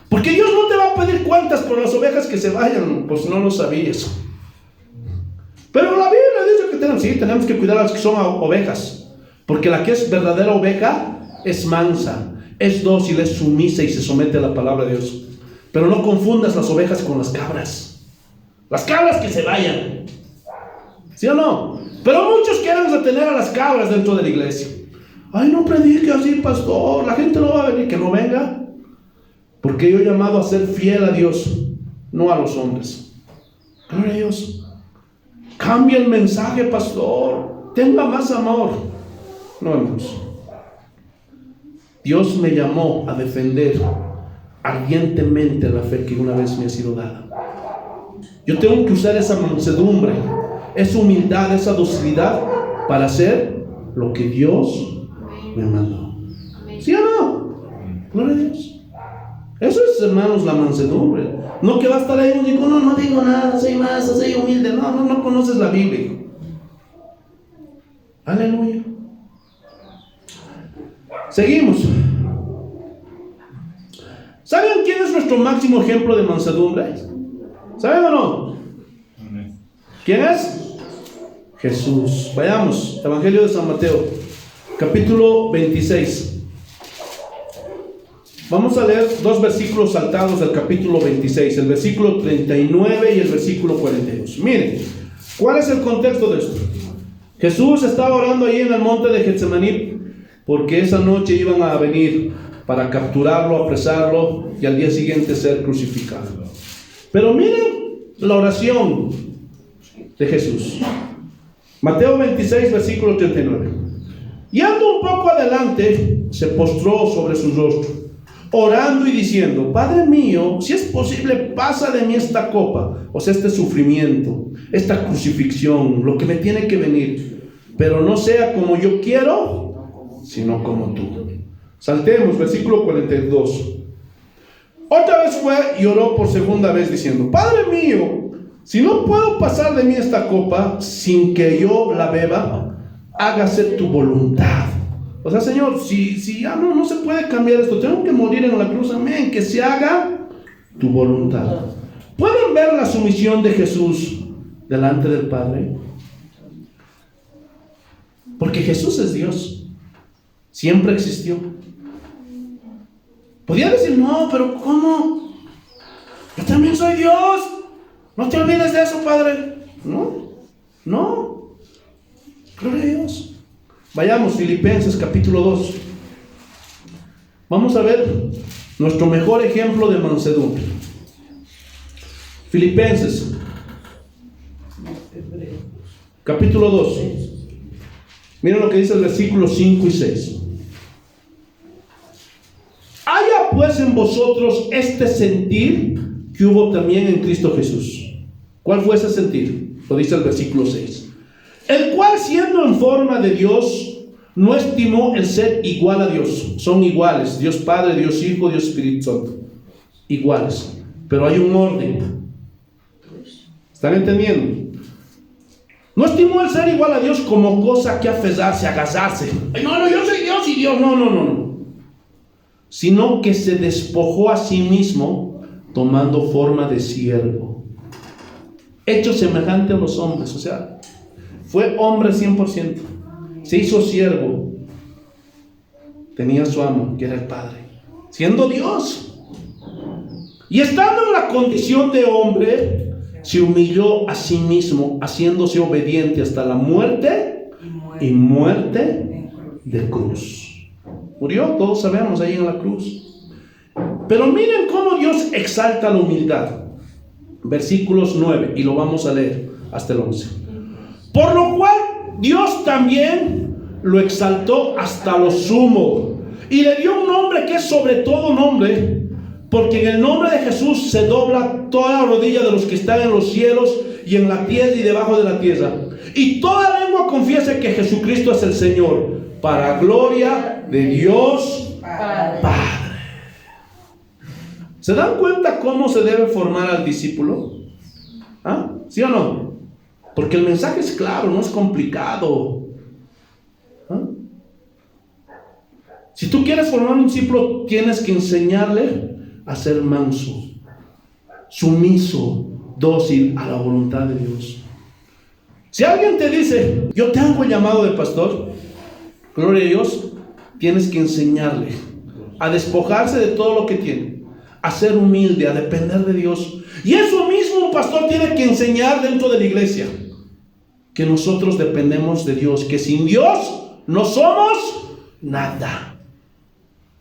Porque Dios no te va a pedir cuentas por las ovejas que se vayan, pues no lo sabías. Pero la Biblia dice que tenemos que cuidar a las que son ovejas. Porque la que es verdadera oveja es mansa, es dócil, es sumisa y se somete a la palabra de Dios. Pero no confundas las ovejas con las cabras. Las cabras que se vayan. ¿Sí o no? Pero muchos quieren retener a las cabras dentro de la iglesia. Ay, no predique así, pastor. La gente no va a venir, que no venga. Porque yo he llamado a ser fiel a Dios, no a los hombres. Gloria a Dios. Cambia el mensaje, pastor. Tenga más amor. No, hermanos. Dios me llamó a defender ardientemente la fe que una vez me ha sido dada. Yo tengo que usar esa mansedumbre, esa humildad, esa docilidad para hacer lo que Dios me mandó. ¿Sí o no? Gloria a Dios. Eso es, hermanos, la mansedumbre. No que va a estar ahí un digo, no digo nada, soy manso, soy humilde. No conoces la Biblia. Aleluya. Seguimos. ¿Saben quién es nuestro máximo ejemplo de mansedumbre? ¿Saben o no? ¿Quién es? Jesús. Vayamos, Evangelio de San Mateo, capítulo 26. Vamos a leer dos versículos saltados del capítulo 26, el versículo 39 y el versículo 42. Miren, ¿cuál es el contexto de esto? Jesús estaba orando ahí en el monte de Getsemaní porque esa noche iban a venir para capturarlo, apresarlo y al día siguiente ser crucificado. Pero miren la oración de Jesús. Mateo 26, versículo 39. Y ando un poco adelante, se postró sobre su rostro, orando y diciendo: Padre mío, si es posible, pasa de mí esta copa, o sea, este sufrimiento, esta crucifixión, lo que me tiene que venir, pero no sea como yo quiero, sino como tú. Saltemos, versículo 42. Otra vez fue y oró por segunda vez diciendo: Padre mío, si no puedo pasar de mí esta copa sin que yo la beba, hágase tu voluntad, O sea, Señor, si ya no se puede cambiar esto, tengo que morir en la cruz, amén, que se haga tu voluntad. ¿Pueden ver la sumisión de Jesús delante del Padre? Porque Jesús es Dios, siempre existió. Podría decir, no, pero ¿cómo? Yo también soy Dios, no te olvides de eso, Padre. No, gloria a Dios. Vayamos, Filipenses capítulo 2. Vamos a ver nuestro mejor ejemplo de mansedumbre. Filipenses capítulo 2. Miren lo que dice el versículo 5 y 6. Haya pues en vosotros este sentir que hubo también en Cristo Jesús. ¿Cuál fue ese sentir? Lo dice el versículo 6. El cual, siendo en forma de Dios, no estimó el ser igual a Dios. Son iguales, Dios Padre, Dios Hijo, Dios Espíritu Santo. Iguales, pero hay un orden. ¿Están entendiendo? No estimó el ser igual a Dios como cosa que aferrarse, agarrarse. No, yo soy Dios y Dios. No. Sino que se despojó a sí mismo, tomando forma de siervo, hecho semejante a los hombres. O sea, fue hombre 100%. Se hizo siervo. Tenía su amo, que era el Padre, siendo Dios. Y estando en la condición de hombre, se humilló a sí mismo, haciéndose obediente hasta la muerte y muerte de cruz. Murió, todos sabemos, ahí en la cruz. Pero miren cómo Dios exalta la humildad. Versículos 9, y lo vamos a leer hasta el 11. Por lo cual Dios también lo exaltó hasta lo sumo y le dio un nombre que es sobre todo nombre, porque en el nombre de Jesús se dobla toda la rodilla de los que están en los cielos y en la tierra y debajo de la tierra, y toda lengua confiese que Jesucristo es el Señor, para gloria de Dios Padre. ¿Se dan cuenta cómo se debe formar al discípulo? ¿Ah? ¿Sí o no? Porque el mensaje es claro, no es complicado. ¿Ah? Si tú quieres formar un discípulo, tienes que enseñarle a ser manso, sumiso, dócil a la voluntad de Dios. Si alguien te dice, yo tengo el llamado de pastor, gloria a Dios, tienes que enseñarle a despojarse de todo lo que tiene, a ser humilde, a depender de Dios. Y eso mismo un pastor tiene que enseñar dentro de la iglesia, que nosotros dependemos de Dios, que sin Dios no somos nada.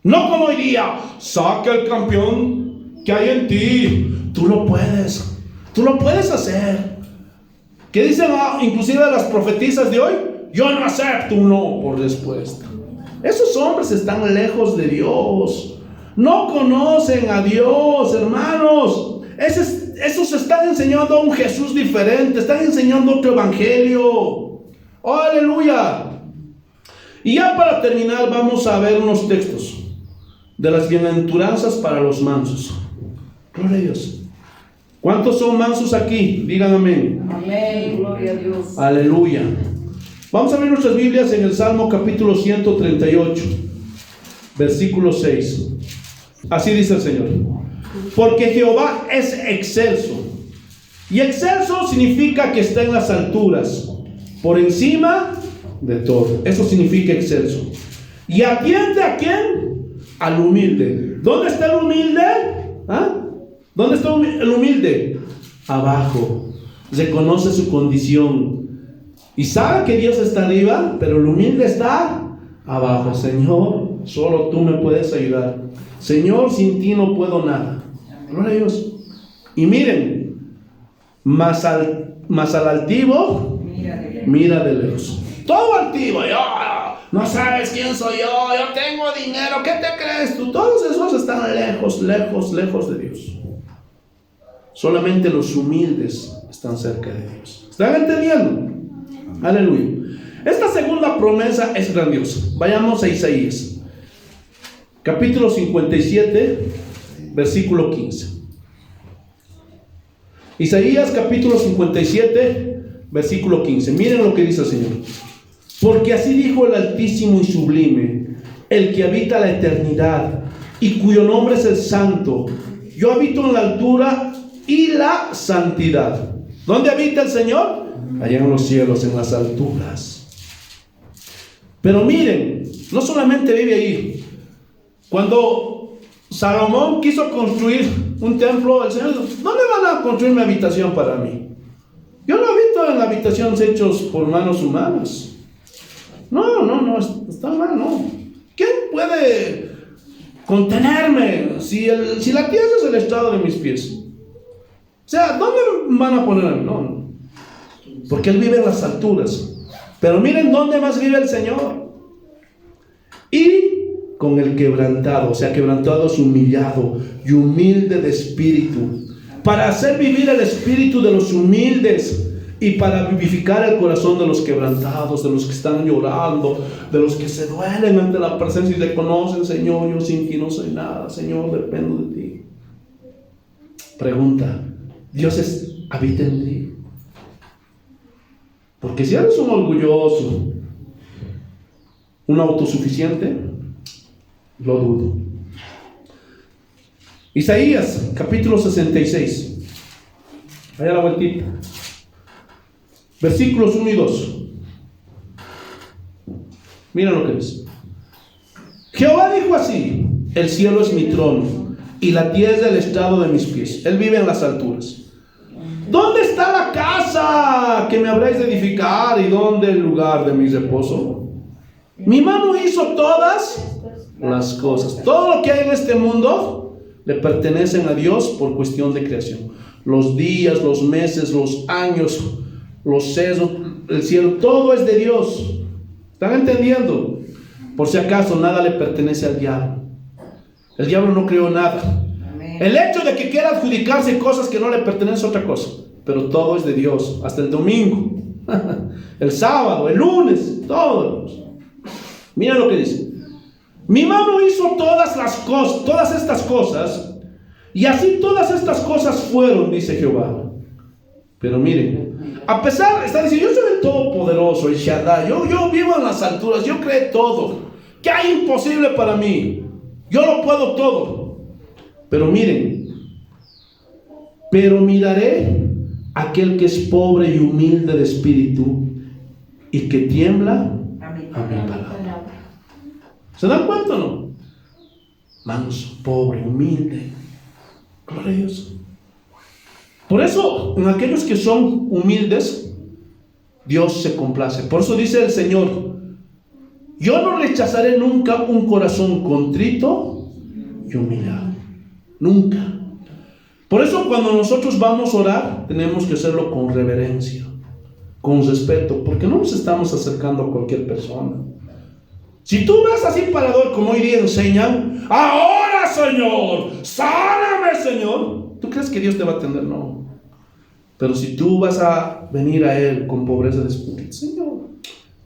No como hoy día, saca el campeón que hay en ti, tú lo puedes hacer. ¿Qué dicen inclusive las profetisas de hoy? Yo no acepto un no por respuesta. Esos hombres están lejos de Dios, no conocen a Dios, hermanos. Esos están enseñando a un Jesús diferente, están enseñando otro evangelio. ¡Oh, aleluya! Y ya para terminar vamos a ver unos textos de las bienaventuranzas para los mansos. Gloria a Dios. ¿Cuántos son mansos aquí? Digan amén. Amén, gloria a Dios. Aleluya. Vamos a ver nuestras Biblias en el Salmo capítulo 138, versículo 6. Así dice el Señor: porque Jehová es excelso. Y excelso significa que está en las alturas, por encima de todo. Eso significa excelso. ¿Y atiende a quién? Al humilde. ¿Dónde está el humilde? ¿Ah? ¿Dónde está el humilde? Abajo. Reconoce su condición y sabe que Dios está arriba, pero el humilde está abajo. Señor, solo tú me puedes ayudar. Señor, sin ti no puedo nada. Gloria a Dios. Y miren, más al altivo, mira de lejos. Todo altivo, yo no sabes quién soy yo tengo dinero, ¿qué te crees tú? Todos esos están lejos de Dios. Solamente los humildes están cerca de Dios. ¿Están entendiendo? Aleluya. Esta segunda promesa es grandiosa. Vayamos a Isaías capítulo 57, versículo 15. Isaías capítulo 57, versículo 15. Miren lo que dice el Señor: Porque así dijo el Altísimo y Sublime, el que habita la eternidad y cuyo nombre es el Santo. Yo habito en la altura y la santidad. ¿Dónde habita el Señor? Allá en los cielos, en las alturas. Pero miren, no solamente vive ahí. Cuando Salomón quiso construir un templo, el Señor dijo: ¿dónde van a construir mi habitación para mí? Yo no habito en habitaciones hechas por manos humanas. No, está mal, no. ¿Quién puede contenerme si la tierra es el estrado de mis pies? O sea, ¿dónde van a ponerme? No, porque Él vive en las alturas. Pero miren dónde más vive el Señor. Y con el quebrantado, o sea, quebrantado es humillado y humilde de espíritu, para hacer vivir el espíritu de los humildes y para vivificar el corazón de los quebrantados, de los que están llorando, de los que se duelen ante la presencia y reconocen: Señor, yo sin ti no soy nada, Señor, dependo de ti. Pregunta: ¿Dios habita en ti? Porque si eres un orgulloso, un autosuficiente, lo dudo. Isaías capítulo 66, allá la vueltita, versículos 1 y 2. Mira lo que dice. Jehová dijo así: el cielo es mi trono y la tierra es el estrado de mis pies. Él vive en las alturas. ¿Dónde está la casa que me habréis de edificar y dónde el lugar de mi reposo? Mi mano hizo todas las cosas. Todo lo que hay en este mundo le pertenecen a Dios por cuestión de creación. Los días, los meses, los años, los sesos, el cielo, todo es de Dios. ¿Están entendiendo? Por si acaso, nada le pertenece al diablo. El diablo no creó nada. El hecho de que quiera adjudicarse cosas que no le pertenecen es otra cosa, pero todo es de Dios, hasta el domingo, el sábado, el lunes, todo. Mira lo que dice: mi mano hizo todas las cosas, todas estas cosas, y así todas estas cosas fueron, dice Jehová. Pero miren, a pesar, está diciendo: yo soy el Todopoderoso, el Shaddai, yo vivo en las alturas, yo creé todo. ¿Qué hay imposible para mí? Yo lo puedo todo. Pero miren, pero miraré a aquel que es pobre y humilde de espíritu y que tiembla a mi palabra. ¿Se dan cuenta o no? Manso, pobre, humilde. Gloria a Dios. Por eso, en aquellos que son humildes, Dios se complace. Por eso dice el Señor: yo no rechazaré nunca un corazón contrito y humillado. Nunca. Por eso cuando nosotros vamos a orar, tenemos que hacerlo con reverencia, con respeto, porque no nos estamos acercando a cualquier persona. Si tú vas así parador, como hoy día enseñan: ahora, Señor, sáname, Señor, ¿tú crees que Dios te va a atender? No. Pero si tú vas a venir a Él con pobreza de espíritu: Señor,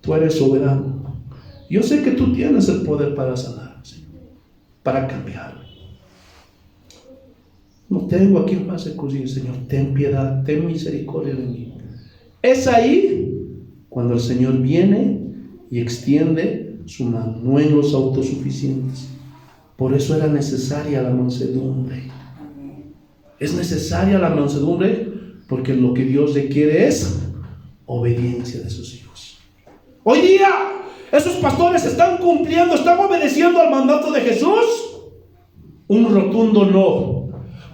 tú eres soberano, yo sé que tú tienes el poder para sanar, Señor, para cambiar. No tengo a quien más recurrir, Señor, ten piedad, ten misericordia de mí. Es ahí cuando el Señor viene y extiende su mano, no en los autosuficientes. Por eso era necesaria la mansedumbre. Es necesaria la mansedumbre porque lo que Dios requiere es obediencia de sus hijos. Hoy día esos pastores están cumpliendo, están obedeciendo al mandato de Jesús. Un rotundo no.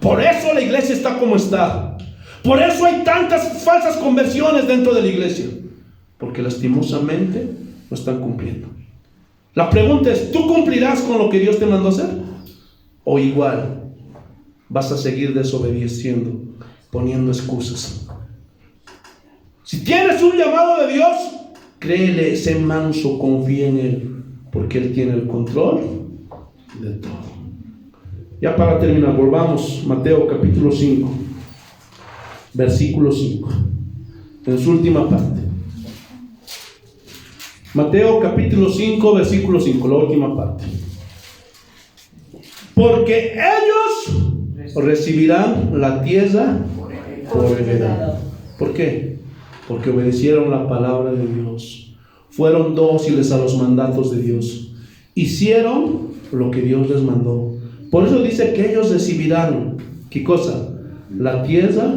Por eso la iglesia está como está. Por eso hay tantas falsas conversiones dentro de la iglesia, porque lastimosamente no están cumpliendo. La pregunta es: ¿tú cumplirás con lo que Dios te mandó hacer? ¿O igual vas a seguir desobedeciendo, poniendo excusas? Si tienes un llamado de Dios, créele, sé manso, confía en Él, porque Él tiene el control de todo. Ya para terminar, volvamos Mateo capítulo 5, versículo 5, en su última parte. Mateo capítulo 5, versículo 5, la última parte. Porque ellos recibirán la tierra por heredad. ¿Por qué? Porque obedecieron la palabra de Dios. fueron dóciles a los mandatos de Dios. Hicieron lo que Dios les mandó. Por eso dice que ellos recibirán, ¿qué cosa? La tierra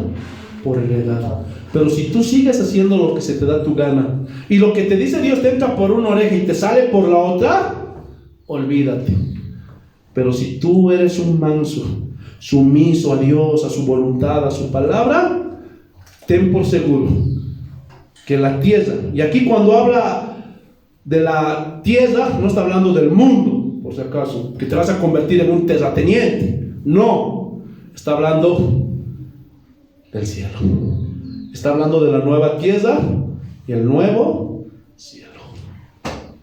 por heredad. Pero si tú sigues haciendo lo que se te da tu gana, y lo que te dice Dios te entra por una oreja y te sale por la otra, olvídate. Pero si tú eres un manso, sumiso a Dios, a su voluntad, a su palabra, ten por seguro que la tierra, y aquí cuando habla de la tierra, no está hablando del mundo, por si acaso, que te vas a convertir en un terrateniente. No, está hablando del cielo. Está hablando de la nueva tierra y el nuevo cielo.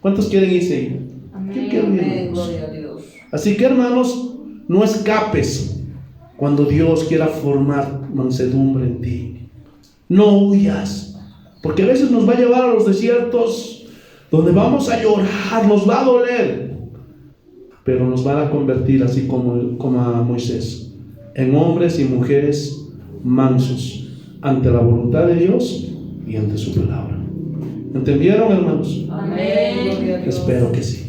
¿Cuántos quieren irse ahí? Yo quiero irme. Gloria a Dios. Así que, hermanos, no escapes cuando Dios quiera formar mansedumbre en ti. No huyas, porque a veces nos va a llevar a los desiertos donde vamos a llorar, nos va a doler, pero nos van a convertir, así como a Moisés, en hombres y mujeres mansos ante la voluntad de Dios y ante su palabra. ¿Entendieron, hermanos? Amén. Gloria a Dios. Espero que sí.